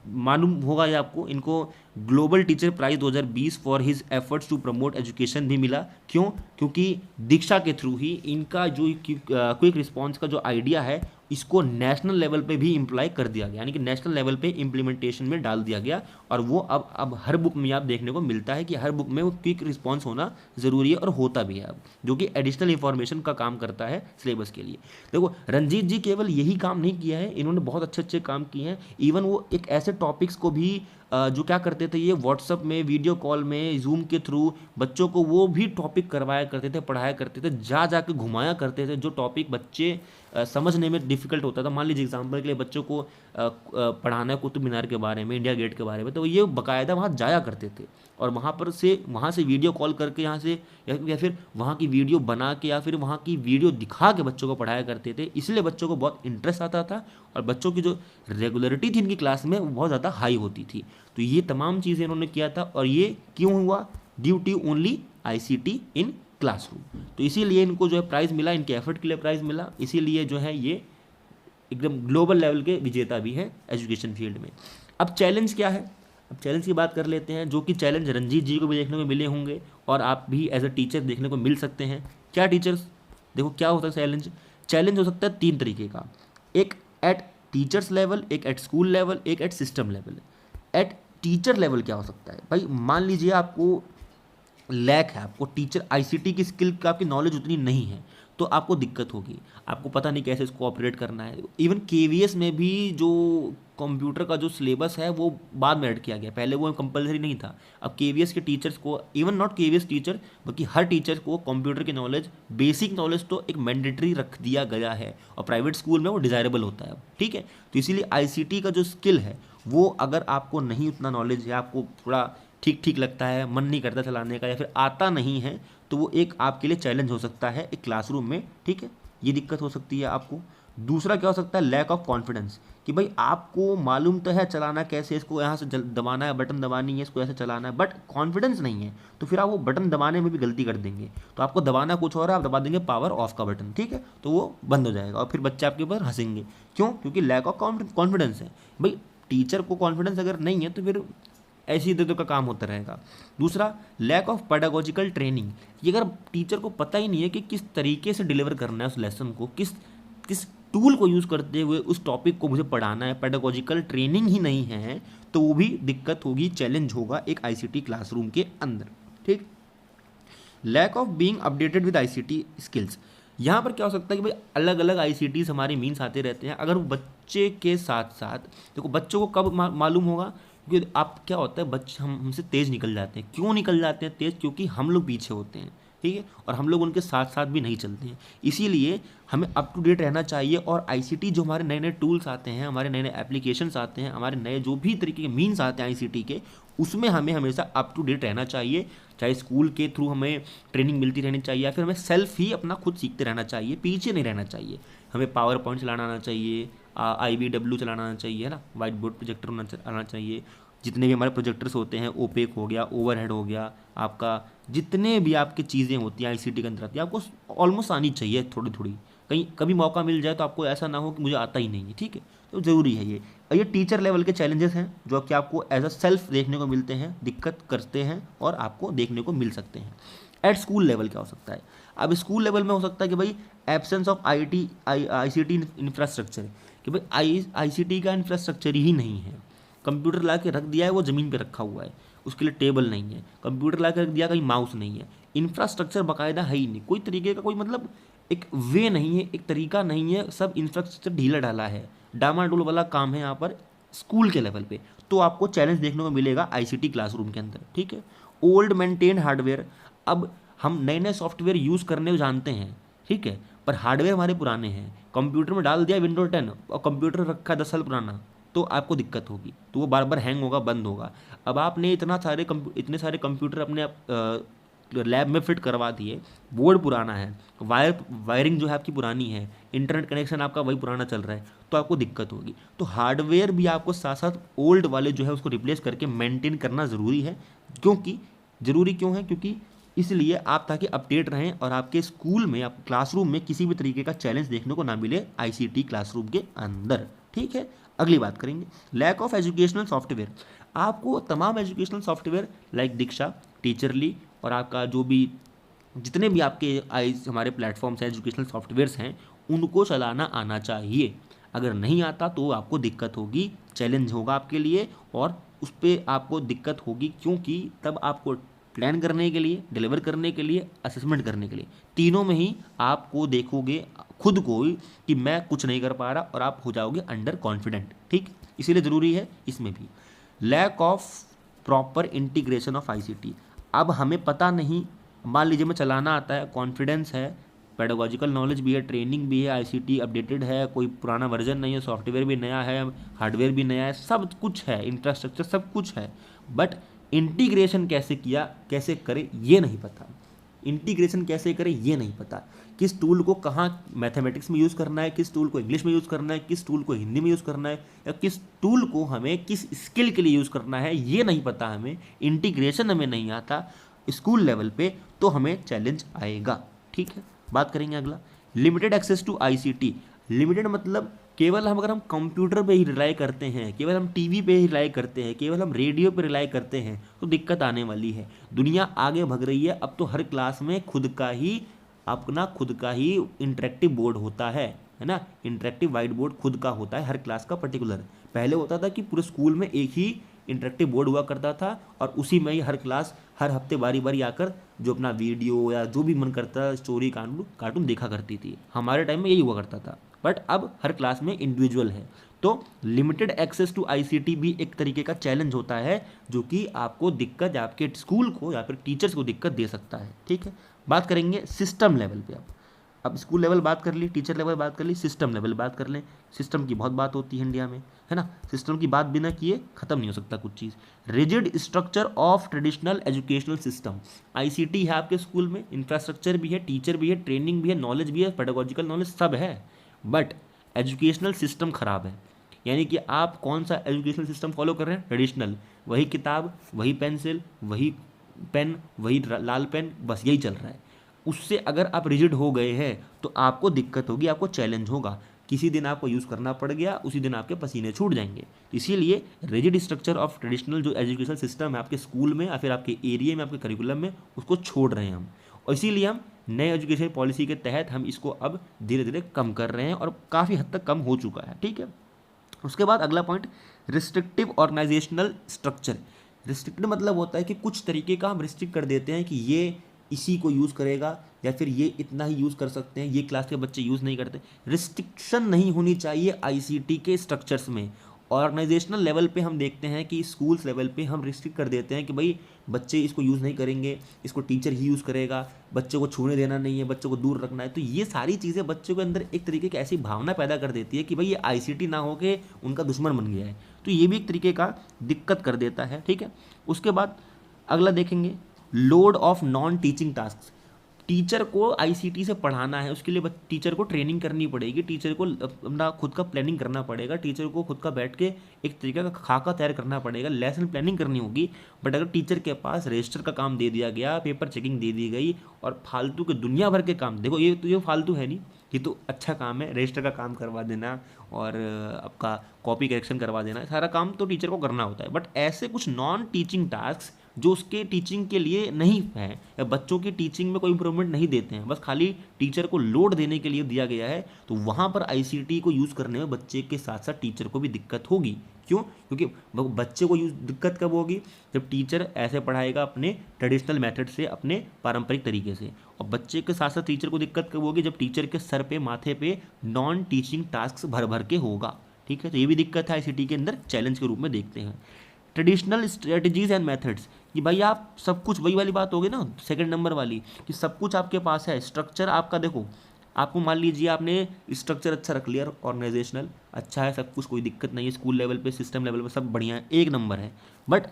मालूम होगा ये आपको, इनको global teacher prize 2020 for his efforts to promote education भी मिला। क्यों? क्योंकि दीक्षा के थ्रू ही इनका जो क्विक रिस्पॉन्स का जो आइडिया है, इसको नेशनल लेवल पे भी इम्प्लाई कर दिया गया, यानी कि नेशनल लेवल पे इम्प्लीमेंटेशन में डाल दिया गया। और वो अब हर बुक में आप देखने को मिलता है कि हर बुक में वो क्विक रिस्पॉन्स होना ज़रूरी है, और होता भी है अब, जो कि एडिशनल इंफॉर्मेशन का काम करता है सिलेबस के लिए। देखो, रंजीत जी केवल यही काम नहीं किया है, इन्होंने बहुत अच्छे अच्छे काम किए हैं। इवन वो एक ऐसे टॉपिक्स को भी जो क्या करते थे, ये व्हाट्सअप में, वीडियो कॉल में, जूम के थ्रू बच्चों को वो भी टॉपिक करवाया करते थे, पढ़ाया करते थे, जा के घुमाया करते थे, जो टॉपिक बच्चे समझने में डिफ़िकल्ट होता था। मान लीजिए एग्जाम्पल के लिए बच्चों को पढ़ाना है कुतुब मीनार के बारे में, इंडिया गेट के बारे में, तो ये बाकायदा वहाँ जाया करते थे और वहाँ से वीडियो कॉल करके यहाँ से या फिर वहाँ की वीडियो बना के या फिर वहाँ की वीडियो दिखा के बच्चों को पढ़ाया करते थे। इसलिए बच्चों को बहुत इंटरेस्ट आता था और बच्चों की जो रेगुलरिटी थी इनकी क्लास में वो बहुत ज़्यादा हाई होती थी। तो ये तमाम चीज़ें इन्होंने किया था, और ये क्यों हुआ? Due to only ICT in classroom. तो इसीलिए इनको जो है प्राइज़ मिला, इनके एफर्ट के लिए प्राइज़ मिला, इसीलिए जो है ये एकदम ग्लोबल लेवल के विजेता भी हैं एजुकेशन फील्ड में। अब चैलेंज क्या है? अब चैलेंज की बात कर लेते हैं, जो कि चैलेंज रंजीत जी को भी देखने को मिले होंगे और आप भी एज अ टीचर देखने को मिल सकते हैं। क्या टीचर्स? देखो क्या होता है चैलेंज। चैलेंज हो सकता है 3 तरीके का, एक एट टीचर्स लेवल, एक एट स्कूल लेवल, एक at system level. At teacher level क्या हो सकता है भाई? मान लीजिए आपको लैक है, आपको टीचर आईसीटी की स्किल का आपकी नॉलेज उतनी नहीं है, तो आपको दिक्कत होगी, आपको पता नहीं कैसे इसको ऑपरेट करना है। इवन केवीएस में भी जो कंप्यूटर का जो सिलेबस है वो बाद में ऐड किया गया, पहले वो कंपलसरी नहीं था। अब केवीएस के टीचर्स को, इवन नॉट केवीएस टीचर बल्कि हर टीचर को कंप्यूटर की नॉलेज, बेसिक नॉलेज तो एक मैंडेटरी रख दिया गया है, और प्राइवेट स्कूल में वो डिज़ायरेबल होता है, ठीक है। तो इसीलिए आईसीटी का जो स्किल है वो अगर आपको नहीं उतना नॉलेज है, आपको थोड़ा ठीक ठीक लगता है, मन नहीं करता चलाने का, या फिर आता नहीं है, तो वो एक आपके लिए चैलेंज हो सकता है एक क्लासरूम में, ठीक है। ये दिक्कत हो सकती है आपको। दूसरा क्या हो सकता है, लैक ऑफ कॉन्फिडेंस, कि भाई आपको मालूम तो है चलाना कैसे, इसको यहाँ से दबाना है, बटन दबानी है, इसको ऐसे चलाना है, बट कॉन्फिडेंस नहीं है, तो फिर आप वो बटन दबाने में भी गलती कर देंगे। तो आपको दबाना कुछ और है, आप दबा देंगे पावर ऑफ का बटन, ठीक है, तो वो बंद हो जाएगा और फिर बच्चे आपके ऊपर हंसेंगे। क्यों? क्योंकि लैक ऑफ कॉन्फिडेंस है। भाई टीचर को कॉन्फिडेंस अगर नहीं है तो फिर ऐसी इधर का काम होता रहेगा। दूसरा, लैक ऑफ पेडागोजिकल ट्रेनिंग, ये अगर टीचर को पता ही नहीं है कि किस तरीके से डिलीवर करना है उस लेसन को, किस किस टूल को यूज़ करते हुए उस टॉपिक को मुझे पढ़ाना है, पेडागोजिकल ट्रेनिंग ही नहीं है, तो वो भी दिक्कत होगी, चैलेंज होगा एक आईसीटी क्लासरूम के अंदर, ठीक। Lack of being updated with ICT skills, यहाँ पर क्या हो सकता है कि भाई अलग अलग आईसीटीज हमारे मीन्स आते रहते हैं, अगर वो बच्चे के साथ साथ, देखो बच्चों को कब मालूम होगा, क्योंकि आप क्या होता है, बच्चे हमसे तेज़ निकल जाते हैं। क्यों निकल जाते हैं तेज़? क्योंकि हम लोग पीछे होते हैं, ठीक है, और हम लोग उनके साथ साथ भी नहीं चलते हैं। इसीलिए हमें अप टू डेट रहना चाहिए, और आईसीटी जो हमारे नए नए टूल्स आते हैं, हमारे नए नए एप्लीकेशंस आते हैं, हमारे नए जो भी तरीके के मीन्स आते हैं आईसीटी के, उसमें हमें हमेशा अप टू डेट रहना चाहिए। चाहे स्कूल के थ्रू हमें ट्रेनिंग मिलती रहनी चाहिए, या फिर हमें सेल्फ ही अपना खुद सीखते रहना चाहिए, पीछे नहीं रहना चाहिए। हमें पावर पॉइंट चलाना आना चाहिए, IBW चलाना आना चाहिए, है ना, वाइट बोर्ड प्रोजेक्टर आना चाहिए। जितने भी हमारे प्रोजेक्टर्स होते हैं, ओपेक हो गया, ओवरहेड हो गया, आपका जितने भी आपकी चीज़ें होती हैं आईसीटी के अंदर आती है, आपको ऑलमोस्ट आनी चाहिए थोड़ी थोड़ी। कहीं कभी मौका मिल जाए तो आपको ऐसा ना हो कि मुझे आता ही नहीं है, ठीक है, तो ज़रूरी है ये। और ये टीचर लेवल के चैलेंजेस हैं जो कि आपको एज अ सेल्फ देखने को मिलते हैं, दिक्कत करते हैं और आपको देखने को मिल सकते हैं। एट स्कूल लेवल क्या हो सकता है? अब स्कूल लेवल में हो सकता है कि भाई एब्सेंस ऑफ आईसीटी इंफ्रास्ट्रक्चर, कि भाई आईसीटी का इंफ्रास्ट्रक्चर ही नहीं है। कंप्यूटर ला के रख दिया है, वो ज़मीन पे रखा हुआ है, उसके लिए टेबल नहीं है। कंप्यूटर ला के रख दिया, कहीं माउस नहीं है, इंफ्रास्ट्रक्चर बाकायदा है ही नहीं, कोई तरीके का कोई मतलब एक वे नहीं है, एक तरीका नहीं है, सब इंफ्रास्ट्रक्चर ढीला ढाला है, डामाडोल वाला काम है यहाँ पर स्कूल के लेवल पे। तो आपको चैलेंज देखने को मिलेगा आईसीटी क्लासरूम के अंदर, ठीक है। ओल्ड मेंटेन हार्डवेयर, अब हम नए नए सॉफ्टवेयर यूज़ करने जानते हैं, ठीक है, पर हार्डवेयर हमारे पुराने हैं। कंप्यूटर में डाल दिया विंडो 10 और कंप्यूटर रखा 10 साल पुराना, तो आपको दिक्कत होगी, तो वो बार बार हैंग होगा, बंद होगा। अब आपने इतने सारे कंप्यूटर अपने लैब में फिट करवा दिए, बोर्ड पुराना है, वायरिंग जो है आपकी पुरानी है, इंटरनेट कनेक्शन आपका वही पुराना चल रहा है, तो आपको दिक्कत होगी। तो हार्डवेयर भी आपको साथ साथ ओल्ड वाले जो है उसको रिप्लेस करके मेंटेन करना ज़रूरी है। ज़रूरी क्यों है? क्योंकि इसलिए आप ताकि अपडेट रहें और आपके स्कूल में, आप क्लासरूम में किसी भी तरीके का चैलेंज देखने को ना मिले आईसीटी क्लासरूम के अंदर, ठीक है। अगली बात करेंगे, लैक ऑफ एजुकेशनल सॉफ्टवेयर। आपको तमाम एजुकेशनल सॉफ्टवेयर लाइक दीक्षा, टीचरली और आपका जो भी जितने भी आपके हमारे प्लेटफॉर्म्स हैं, एजुकेशनल सॉफ्टवेयर्स हैं, उनको चलाना आना चाहिए। अगर नहीं आता तो आपको दिक्कत होगी, चैलेंज होगा आपके लिए, और उस पर आपको दिक्कत होगी, क्योंकि तब आपको प्लान करने के लिए, डिलीवर करने के लिए, असेसमेंट करने के लिए, तीनों में ही आपको देखोगे खुद को कि मैं कुछ नहीं कर पा रहा, और आप हो जाओगे अंडर कॉन्फिडेंट, ठीक। इसीलिए ज़रूरी है इसमें भी। Lack of proper integration of ICT, अब हमें पता नहीं, मान लीजिए मैं चलाना आता है, कॉन्फिडेंस है, पेडागोजिकल नॉलेज भी है, ट्रेनिंग भी है, आईसीटी अपडेटेड है, कोई पुराना वर्जन नहीं है, सॉफ्टवेयर भी नया है, हार्डवेयर भी नया है, सब कुछ है, इंफ्रास्ट्रक्चर सब कुछ है, बट इंटीग्रेशन कैसे किया, कैसे करें ये नहीं पता। इंटीग्रेशन कैसे करें ये नहीं पता, किस टूल को कहाँ मैथमेटिक्स में यूज़ करना है, किस टूल को इंग्लिश में यूज़ करना है, किस टूल को हिंदी में यूज़ करना है, या किस टूल को हमें किस स्किल के लिए यूज़ करना है, ये नहीं पता हमें। इंटीग्रेशन हमें नहीं आता स्कूल लेवल पे, तो हमें चैलेंज आएगा, ठीक है। बात करेंगे अगला, limited access to ICT. Limited मतलब केवल अगर हम कंप्यूटर पे ही रिलाई करते हैं, केवल हम टीवी पे ही रिलाई करते हैं, केवल हम रेडियो पे रिलाई करते हैं, तो दिक्कत आने वाली है। दुनिया आगे भाग रही है, अब तो हर क्लास में खुद का ही इंटरेक्टिव बोर्ड होता है ना, इंटरेक्टिव वाइट बोर्ड खुद का होता है हर क्लास का पर्टिकुलर। पहले होता था कि पूरे स्कूल में एक ही इंटरेक्टिव बोर्ड हुआ करता था और उसी में ही हर क्लास हर हफ्ते बारी बारी आकर जो अपना वीडियो या जो भी मन करता स्टोरी कार्टून देखा करती थी। हमारे टाइम में यही हुआ करता था, बट अब हर क्लास में इंडिविजुअल है। तो लिमिटेड एक्सेस टू आईसीटी भी एक तरीके का चैलेंज होता है, जो कि आपको दिक्कत या आपके स्कूल को या फिर टीचर्स को दिक्कत दे सकता है। ठीक है, बात करेंगे सिस्टम लेवल पे। अब स्कूल लेवल बात कर ली, टीचर लेवल बात कर ली, सिस्टम लेवल बात कर लें। सिस्टम की बहुत बात होती है इंडिया में, है ना। सिस्टम की बात बिना किए खत्म नहीं हो सकता कुछ चीज़। Rigid structure of traditional educational system, ICT है आपके स्कूल में, इंफ्रास्ट्रक्चर भी है, टीचर भी है, ट्रेनिंग भी है, नॉलेज भी है, पेडागोजिकल नॉलेज सब है, बट एजुकेशनल सिस्टम खराब है। यानी कि आप कौन सा एजुकेशनल सिस्टम फॉलो कर रहे हैं? ट्रेडिशनल, वही किताब, वही पेंसिल, वही पेन, वही लाल पेन, बस यही चल रहा है। उससे अगर आप रिजिड हो गए हैं तो आपको दिक्कत होगी, आपको चैलेंज होगा। किसी दिन आपको यूज़ करना पड़ गया, उसी दिन आपके पसीने छूट जाएंगे। इसीलिए रिजिड स्ट्रक्चर ऑफ ट्रेडिशनल जो एजुकेशन सिस्टम है आपके स्कूल में या फिर आपके एरिया में, आपके करिकुलम में, उसको छोड़ रहे हैं हम। और इसीलिए हम नए एजुकेशन पॉलिसी के तहत हम इसको अब धीरे धीरे कम कर रहे हैं और काफ़ी हद तक कम हो चुका है। ठीक है, उसके बाद अगला point, restrictive organisational structure. Restrictive मतलब होता है कि कुछ तरीके का हम रिस्ट्रिक्ट कर देते हैं कि ये इसी को यूज़ करेगा या फिर ये इतना ही यूज़ कर सकते हैं, ये क्लास के बच्चे यूज़ नहीं करते। रिस्ट्रिक्शन नहीं होनी चाहिए आईसीटी के स्ट्रक्चर्स में। ऑर्गेनाइजेशनल लेवल पे हम देखते हैं कि स्कूल्स लेवल पे हम रिस्ट्रिक्ट कर देते हैं कि भाई बच्चे इसको यूज़ नहीं करेंगे, इसको टीचर ही यूज़ करेगा, बच्चे को छूने देना नहीं है, बच्चों को दूर रखना है। तो ये सारी चीज़ें बच्चों के अंदर एक तरीके की ऐसी भावना पैदा कर देती है कि भाई ये आईसीटी ना हो के उनका दुश्मन बन गया है। तो ये भी एक तरीके का दिक्कत कर देता है। ठीक है, उसके बाद अगला देखेंगे, load of non teaching task. Teacher को आईसीटी से पढ़ाना है, उसके लिए टीचर को ट्रेनिंग करनी पड़ेगी, टीचर को अपना खुद का प्लानिंग करना पड़ेगा, टीचर को खुद का बैठ के एक तरीके का खाका तैयार करना पड़ेगा, लेसन प्लानिंग करनी होगी। बट अगर टीचर के पास रजिस्टर का काम दे दिया गया, पेपर चेकिंग दे दी गई और फालतू के दुनिया भर के काम, देखो ये फालतू है नहीं, ये तो अच्छा काम है, रजिस्टर का काम करवा देना और आपका कॉपी करेक्शन करवा देना, सारा काम तो टीचर को करना होता है। बट ऐसे कुछ नॉन टीचिंग टास्क जो उसके टीचिंग के लिए नहीं है या बच्चों की टीचिंग में कोई इंप्रूवमेंट नहीं देते हैं, बस खाली टीचर को लोड देने के लिए दिया गया है, तो वहाँ पर आईसीटी को यूज़ करने में बच्चे के साथ साथ टीचर को भी दिक्कत होगी। क्यों? क्योंकि बच्चे को दिक्कत कब होगी? जब टीचर ऐसे पढ़ाएगा अपने ट्रेडिशनल मेथड से, अपने पारंपरिक तरीके से। और बच्चे के साथ साथ टीचर को दिक्कत कब होगी? जब टीचर के सर पे, माथे पे नॉन टीचिंग टास्क भर भर के होगा। ठीक है, तो ये भी दिक्कत है, आईसीटी के अंदर चैलेंज के रूप में देखते हैं। ट्रेडिशनल स्ट्रेटजीज एंड मेथड्स, कि भाई आप सब कुछ, वही वाली बात होगी ना सेकंड नंबर वाली, कि सब कुछ आपके पास है, स्ट्रक्चर आपका, देखो आपको मान लीजिए आपने स्ट्रक्चर अच्छा रख लिया, ऑर्गेनाइजेशनल अच्छा है, सब कुछ कोई दिक्कत नहीं है, स्कूल लेवल पे, सिस्टम लेवल पे सब बढ़िया है, एक नंबर है। बट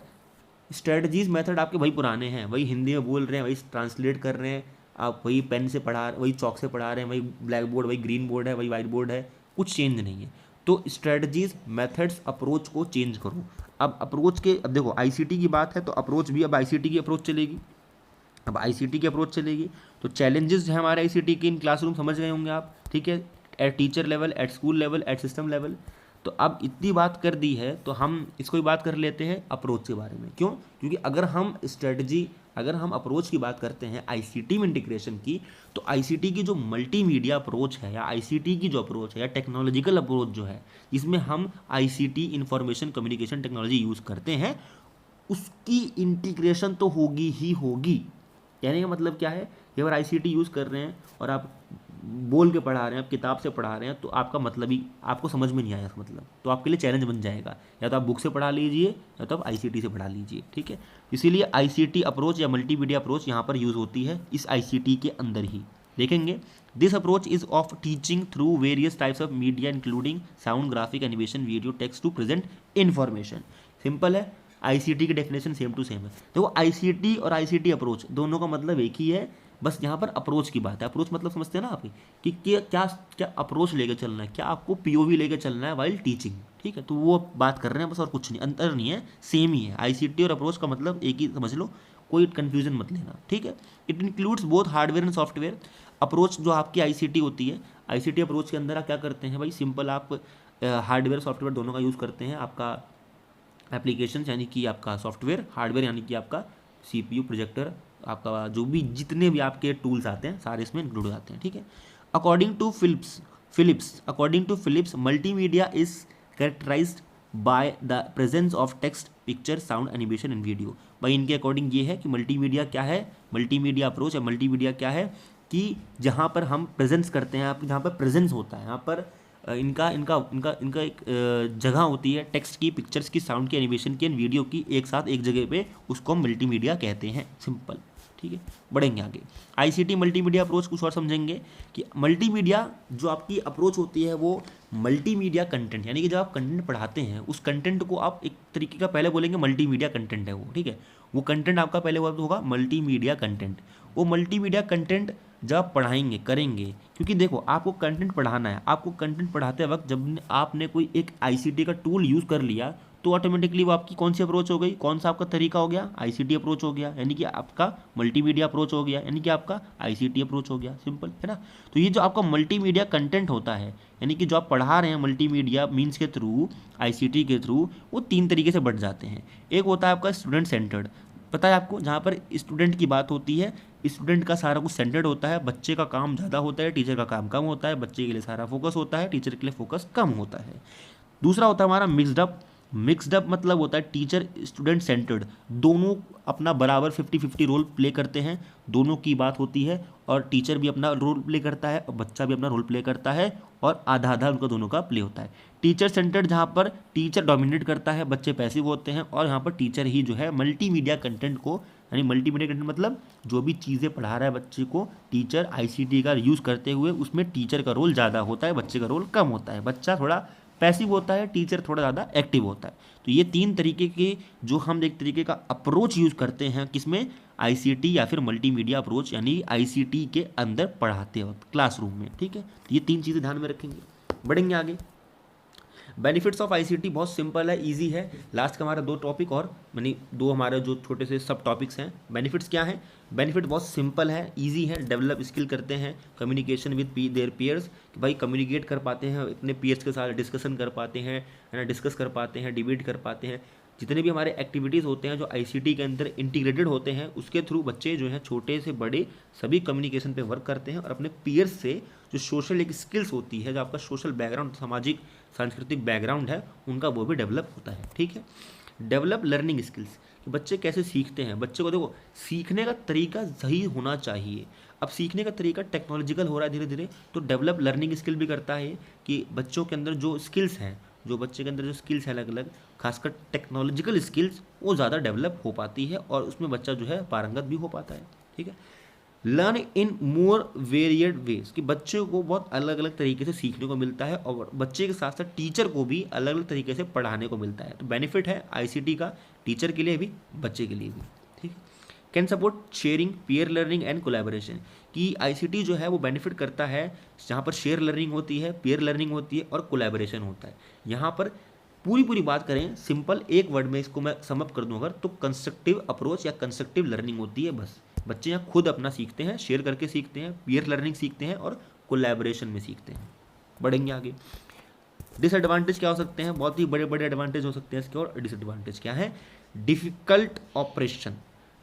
स्ट्रेटजीज मेथड आपके वही पुराने हैं, वही हिंदी में बोल रहे हैं, वही ट्रांसलेट कर रहे हैं, आप वही पेन से पढ़ा, वही चौक से पढ़ा रहे हैं, वही ब्लैक बोर्ड, वही ग्रीन बोर्ड है, वही वाइट बोर्ड है, कुछ चेंज नहीं है। तो स्ट्रेटजीज, मेथड्स, अप्रोच को चेंज करो। अब अप्रोच के, अब देखो आईसीटी की बात है तो अप्रोच भी अब आईसीटी की अप्रोच चलेगी, अब आईसीटी की अप्रोच चलेगी। तो चैलेंजेस जो है हमारे आईसीटी के इन क्लासरूम समझ गए होंगे आप। ठीक है, at teacher level, at school level, at system level. तो अब इतनी बात कर दी है तो हम इसको ही बात कर लेते हैं अप्रोच के बारे में। क्यों? क्योंकि अगर हम स्ट्रेटजी, अगर हम अप्रोच की बात करते हैं आईसीटी में इंटीग्रेशन की, तो आईसीटी की जो मल्टीमीडिया अप्रोच है या आईसीटी की जो अप्रोच है या टेक्नोलॉजिकल अप्रोच जो है, इसमें हम ICT, information communication technology use करते हैं, उसकी इंटीग्रेशन तो होगी ही होगी। कहने का मतलब क्या है कि अगर आईसीटी यूज़ कर रहे हैं और आप बोल के पढ़ा रहे हैं, आप किताब से पढ़ा रहे हैं, तो आपका मतलब ही आपको समझ में नहीं आया इसका मतलब, तो आपके लिए चैलेंज बन जाएगा। या तो आप बुक से पढ़ा लीजिए या तो आप आईसीटी से पढ़ा लीजिए। ठीक है, इसीलिए आईसीटी अप्रोच या मल्टीमीडिया अप्रोच यहाँ पर यूज़ होती है इस आईसीटी के अंदर ही। देखेंगे, this approach is of teaching through various types of media including sound, graphic, animation, video, text to present information. Simple है, आईसीटी की डेफिनेशन सेम टू सेम है। तो आईसीटी और आईसीटी अप्रोच दोनों का मतलब एक ही है, बस यहाँ पर अप्रोच की बात है। अप्रोच मतलब समझते हैं ना आप कि क्या क्या अप्रोच लेके चलना है, क्या आपको पीओवी लेके चलना है वाइल टीचिंग। ठीक है, तो वो बात कर रहे हैं बस, और कुछ नहीं, अंतर नहीं है, सेम ही है। आईसीटी और अप्रोच का मतलब एक ही समझ लो, कोई कन्फ्यूजन मत लेना। ठीक है, it includes both hardware and software. Approach जो आपकी आईसीटी होती है, आईसीटी अप्रोच के अंदर आप क्या करते हैं भाई, सिंपल आप हार्डवेयर सॉफ्टवेयर दोनों का यूज़ करते हैं। आपका एप्लीकेशन यानी कि आपका सॉफ्टवेयर, हार्डवेयर यानी कि आपका सीपीयू, प्रोजेक्टर, आपका जो भी जितने भी आपके टूल्स आते हैं सारे इसमें इंक्लूड हो जाते हैं। ठीक है, according to Phillips multimedia is characterised by the presence of text, picture, sound, animation and video. भाई इनके अकॉर्डिंग ये है कि मल्टीमीडिया क्या है, मल्टीमीडिया अप्रोच या मल्टीमीडिया क्या है कि जहाँ पर हम प्रेजेंस करते हैं, जहाँ पर प्रेजेंस होता है, यहाँ पर इनका इनका इनका इनका एक जगह होती है टेक्स्ट की, पिक्चर्स की, साउंड की, एनिमेशन की एंड वीडियो की एक साथ एक जगह पे, उसको हम मल्टीमीडिया कहते हैं। सिंपल, ठीक है। बढ़ेंगे आगे। आईसीटी मल्टीमीडिया अप्रोच कुछ और समझेंगे कि मल्टीमीडिया जो आपकी अप्रोच होती है वो मल्टीमीडिया कंटेंट, यानी कि जब आप कंटेंट पढ़ाते हैं उस कंटेंट को आप एक तरीके का पहले बोलेंगे मल्टीमीडिया कंटेंट है वो, ठीक है। वो कंटेंट आपका पहले वर्ड होगा मल्टीमीडिया कंटेंट। वो मल्टीमीडिया कंटेंट जब आप पढ़ाएंगे करेंगे, क्योंकि देखो आपको कंटेंट पढ़ाना है, आपको कंटेंट पढ़ाते वक्त जब आपने कोई एक आईसीटी का टूल यूज़ कर लिया तो ऑटोमेटिकली वो आपकी कौन सी अप्रोच हो गई, कौन सा आपका तरीका हो गया, आईसीटी अप्रोच हो गया, यानी कि आपका मल्टीमीडिया अप्रोच हो गया, यानी कि आपका आईसीटी अप्रोच हो गया। सिंपल है ना। तो ये जो आपका मल्टीमीडिया कंटेंट होता है, यानी कि जो आप पढ़ा रहे हैं मल्टीमीडिया मीन्स के थ्रू, आईसीटी के थ्रू, वो तीन तरीके से बढ़ जाते हैं। एक होता है आपका स्टूडेंट सेंटर्ड, पता है आपको, जहाँ पर स्टूडेंट की बात होती है, स्टूडेंट का सारा कुछ सेंटर्ड होता है, बच्चे का काम ज़्यादा होता है, टीचर का काम कम होता है, बच्चे के लिए सारा फोकस होता है, टीचर के लिए फोकस कम होता है। दूसरा होता है हमारा मिक्सड अप। मिक्सड अप मतलब होता है टीचर स्टूडेंट सेंटर्ड, दोनों अपना बराबर 50-50 रोल प्ले करते हैं, दोनों की बात होती है, और टीचर भी अपना रोल प्ले करता है और बच्चा भी अपना रोल प्ले करता है, और आधा आधा उनका दोनों का प्ले होता है। टीचर सेंटर्ड जहाँ पर टीचर डोमिनेट करता है, बच्चे पैसिव होते हैं, और यहाँ पर टीचर ही जो है मल्टीमीडिया कंटेंट को, यानी मल्टीमीडिया कंटेंट मतलब जो भी चीज़ें पढ़ा रहा है बच्चे को टीचर आईसीटी का यूज़ करते हुए, उसमें टीचर का रोल ज़्यादा होता है, बच्चे का रोल कम होता है, बच्चा थोड़ा पैसिव होता है, टीचर थोड़ा ज़्यादा एक्टिव होता है। तो ये तीन तरीके के जो हम एक तरीके का अप्रोच यूज़ करते हैं किसमें, आईसीटी या फिर मल्टीमीडिया अप्रोच, यानी आईसीटी के अंदर पढ़ाते वक्त क्लासरूम में, ठीक है। तो ये तीन चीज़ें ध्यान में रखेंगे। बढ़ेंगे आगे। बेनिफिट्स ऑफ आईसीटी बहुत सिंपल है, इजी है। लास्ट का हमारा दो टॉपिक और यानी दो हमारे जो छोटे से सब टॉपिक्स हैं। बेनिफिट्स क्या हैं, बेनिफिट बहुत सिंपल है, इजी है। डेवलप स्किल करते हैं, कम्युनिकेशन विद देयर पीयर्स, कि भाई कम्युनिकेट कर पाते हैं अपने पीयर्स के साथ, डिस्कशन कर पाते हैं, है ना, डिस्कस कर पाते हैं, डिबेट कर पाते हैं। जितने भी हमारे एक्टिविटीज़ होते हैं जो आईसीटी के अंदर इंटीग्रेटेड होते हैं, उसके थ्रू बच्चे जो हैं छोटे से बड़े सभी कम्युनिकेशन पे वर्क करते हैं, और अपने पीयर्स से जो सोशल एक स्किल्स होती है, जो आपका सोशल बैकग्राउंड, सामाजिक सांस्कृतिक बैकग्राउंड है, उनका वो भी डेवलप होता है, ठीक है। डेवलप लर्निंग स्किल्स, कि बच्चे कैसे सीखते हैं। बच्चे को देखो सीखने का तरीका सही होना चाहिए। अब सीखने का तरीका टेक्नोलॉजिकल हो रहा है धीरे धीरे, तो डेवलप लर्निंग स्किल भी करता है कि बच्चों के अंदर जो स्किल्स हैं, जो बच्चे के अंदर जो स्किल्स हैं अलग अलग, खासकर टेक्नोलॉजिकल स्किल्स, वो ज़्यादा डेवलप हो पाती है, और उसमें बच्चा जो है पारंगत भी हो पाता है, ठीक है। Learn in more varied ways, कि बच्चे को बहुत अलग अलग तरीके से सीखने को मिलता है, और बच्चे के साथ साथ टीचर को भी अलग अलग तरीके से पढ़ाने को मिलता है। तो बेनिफिट है आईसीटी का टीचर के लिए भी, बच्चे के लिए भी, ठीक है। Can support sharing, peer learning and collaboration, कि आईसीटी जो है वो बेनिफिट करता है जहाँ पर शेयर लर्निंग होती है, पीयर लर्निंग होती है, और कोलैबोरेशन होता है। यहाँ पर पूरी बात करें सिंपल एक वर्ड में इसको मैं सम अप कर दूं अगर, तो कंस्ट्रक्टिव अप्रोच या कंस्ट्रक्टिव लर्निंग होती है बस। बच्चे यहाँ खुद अपना सीखते हैं, शेयर करके सीखते हैं, पीयर लर्निंग सीखते हैं, और कोलैबोरेशन में सीखते हैं। बढ़ेंगे आगे। डिसएडवांटेज क्या हो सकते हैं, बहुत ही बड़े बड़े एडवांटेज हो सकते हैं इसके, और डिसएडवांटेज क्या है। डिफिकल्ट ऑपरेशन,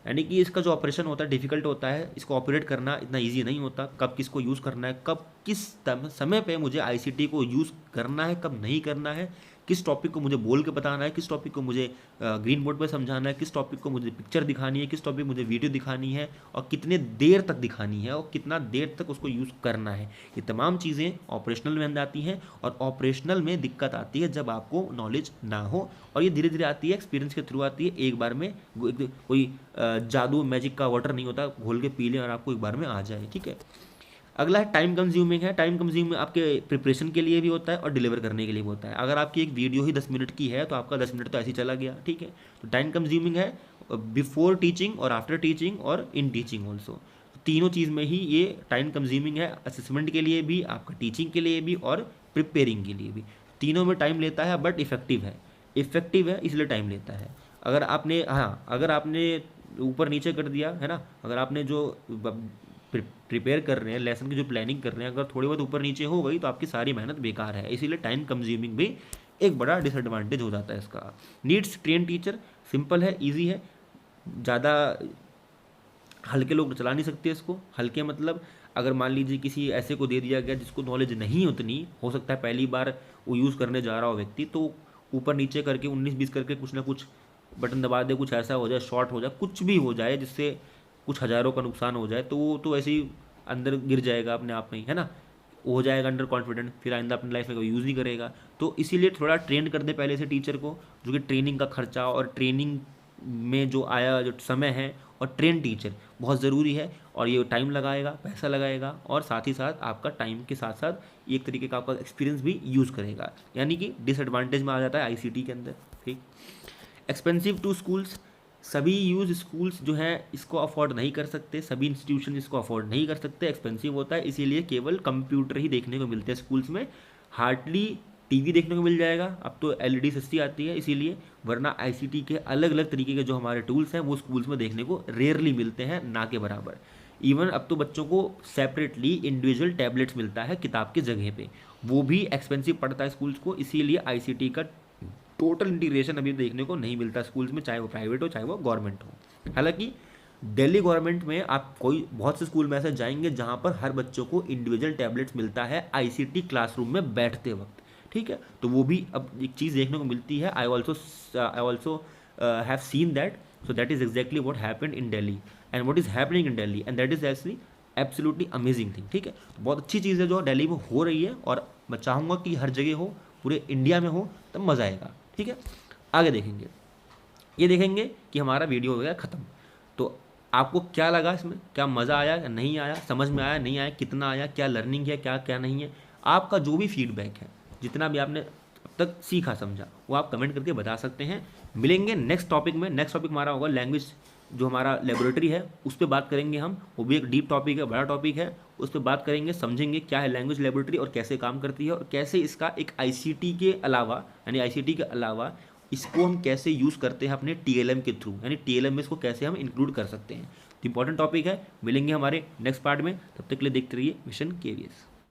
यानी कि इसका जो ऑपरेशन होता है डिफिकल्ट होता है, इसको ऑपरेट करना इतना इजी नहीं होता। कब किसको यूज़ करना है, कब किस समय पे मुझे आईसीटी को यूज़ करना है, कब नहीं करना है, किस टॉपिक को मुझे बोल के बताना है, किस टॉपिक को मुझे ग्रीन बोर्ड पर समझाना है, किस टॉपिक को मुझे पिक्चर दिखानी है, किस टॉपिक मुझे वीडियो दिखानी है, और कितने देर तक दिखानी है, और कितना देर तक उसको यूज़ करना है। ये तमाम चीज़ें ऑपरेशनल में अंदर आती हैं, और ऑपरेशनल में दिक्कत आती है जब आपको नॉलेज ना हो, और ये धीरे धीरे आती है, एक्सपीरियंस के थ्रू आती है। एक बार में कोई जादू मैजिक का वाटर नहीं होता, घोल के पी लें और आपको एक बार में आ जाए, ठीक है। अगला है टाइम कंज्यूमिंग है। टाइम कंज्यूमिंग आपके प्रिपरेशन के लिए भी होता है और डिलीवर करने के लिए भी होता है। अगर आपकी एक वीडियो ही 10 मिनट की है तो आपका 10 मिनट तो ऐसे ही चला गया, ठीक है। तो टाइम कंज्यूमिंग है बिफोर टीचिंग और आफ्टर टीचिंग और इन टीचिंग ऑल्सो, तीनों चीज़ में ही ये टाइम कंज्यूमिंग है, असेसमेंट के लिए भी, आपका टीचिंग के लिए भी, और प्रिपेयरिंग के लिए भी। तीनों में टाइम लेता है, बट इफेक्टिव है, इफेक्टिव है इसलिए टाइम लेता है। अगर आपने अगर आपने ऊपर नीचे कर दिया है ना, अगर आपने जो प्रिपेयर कर रहे हैं, लेसन की जो प्लानिंग कर रहे हैं, अगर थोड़ी बहुत ऊपर नीचे हो गई तो आपकी सारी मेहनत बेकार है। इसीलिए टाइम कंज्यूमिंग भी एक बड़ा डिसएडवांटेज हो जाता है इसका। नीड्स ट्रेन टीचर, सिंपल है, इजी है, ज़्यादा हल्के लोग चला नहीं सकते इसको। हल्के मतलब अगर मान लीजिए किसी ऐसे को दे दिया गया जिसको नॉलेज नहीं उतनी, हो सकता है पहली बार वो यूज़ करने जा रहा हो व्यक्ति, तो ऊपर नीचे करके 19-20 करके कुछ ना कुछ बटन दबा दे, कुछ ऐसा हो जाए, शॉर्ट हो जाए, कुछ भी हो जाए जिससे कुछ हज़ारों का नुकसान हो जाए, तो वो तो ऐसे ही अंदर गिर जाएगा अपने आप में ही, है ना, वो हो जाएगा अंडर कॉन्फिडेंट, फिर आइंदा अपनी लाइफ में कोई यूज़ नहीं करेगा। तो इसीलिए थोड़ा ट्रेन कर दे पहले से टीचर को, जो कि ट्रेनिंग का खर्चा और ट्रेनिंग में जो आया जो समय है, और ट्रेन टीचर बहुत ज़रूरी है, और ये टाइम लगाएगा, पैसा लगाएगा, और साथ ही साथ आपका टाइम के साथ साथ एक तरीके का आपका एक्सपीरियंस भी यूज़ करेगा, यानी कि डिसएडवांटेज में आ जाता है आईसीटी के अंदर। ठीक, एक्सपेंसिव टू स्कूल्स, सभी यूज स्कूल्स जो हैं इसको अफोर्ड नहीं कर सकते, सभी इंस्टीट्यूशन इसको अफोर्ड नहीं कर सकते, एक्सपेंसिव होता है, इसीलिए केवल कंप्यूटर ही देखने को मिलते हैं स्कूल्स में, हार्डली टीवी देखने को मिल जाएगा, अब तो एलईडी सस्ती आती है इसीलिए, वरना आईसीटी के अलग अलग तरीके के जो हमारे टूल्स हैं वो स्कूल्स में देखने को रेयरली मिलते हैं, ना के बराबर। इवन अब तो बच्चों को सेपरेटली इंडिविजुअल टैबलेट्स मिलता है किताब के जगह पे, वो भी एक्सपेंसिव पड़ता है स्कूल्स को, इसीलिए आईसीटी का टोटल इंटीग्रेशन अभी देखने को नहीं मिलता स्कूल्स में, चाहे वो प्राइवेट हो चाहे वो गवर्नमेंट हो। हालांकि दिल्ली गवर्नमेंट में आप कोई बहुत से स्कूल में ऐसे जाएंगे जहां पर हर बच्चों को इंडिविजुअल टैबलेट्स मिलता है आईसीटी क्लासरूम में बैठते वक्त। ठीक है, तो वो भी अब एक चीज़ देखने को मिलती है। I also have seen that, so that is exactly what happened in Delhi and what is happening in Delhi, and that is actually absolutely amazing thing. ठीक है, तो बहुत अच्छी चीज़ है जो दिल्ली में हो रही है, और मैं चाहूँगा कि हर जगह हो, पूरे इंडिया में हो, तब मज़ा आएगा। ठीक है, आगे देखेंगे, ये देखेंगे कि हमारा वीडियो हो गया ख़त्म, तो आपको क्या लगा इसमें, क्या मज़ा आया या नहीं आया, समझ में आया नहीं आया, कितना आया, क्या लर्निंग है, क्या क्या नहीं है, आपका जो भी फीडबैक है, जितना भी आपने अब तक सीखा समझा, वो आप कमेंट करके बता सकते हैं। मिलेंगे नेक्स्ट टॉपिक में। नेक्स्ट टॉपिक हमारा होगा लैंग्वेज, जो हमारा लेबोरेटरी है उस पर बात करेंगे हम, वो भी एक डीप टॉपिक है, बड़ा टॉपिक है, उस पर बात करेंगे, समझेंगे क्या है लैंग्वेज लेबोरेटरी और कैसे काम करती है, और कैसे इसका एक आईसीटी के अलावा, यानी आईसीटी के अलावा इसको हम कैसे यूज़ करते हैं अपने टीएलएम के थ्रू, यानी टीएलएम में इसको कैसे हम इंक्लूड कर सकते हैं। तो इंपॉर्टेंट टॉपिक है, मिलेंगे हमारे नेक्स्ट पार्ट में, तब तक के लिए देखते रहिए मिशन केवीएस।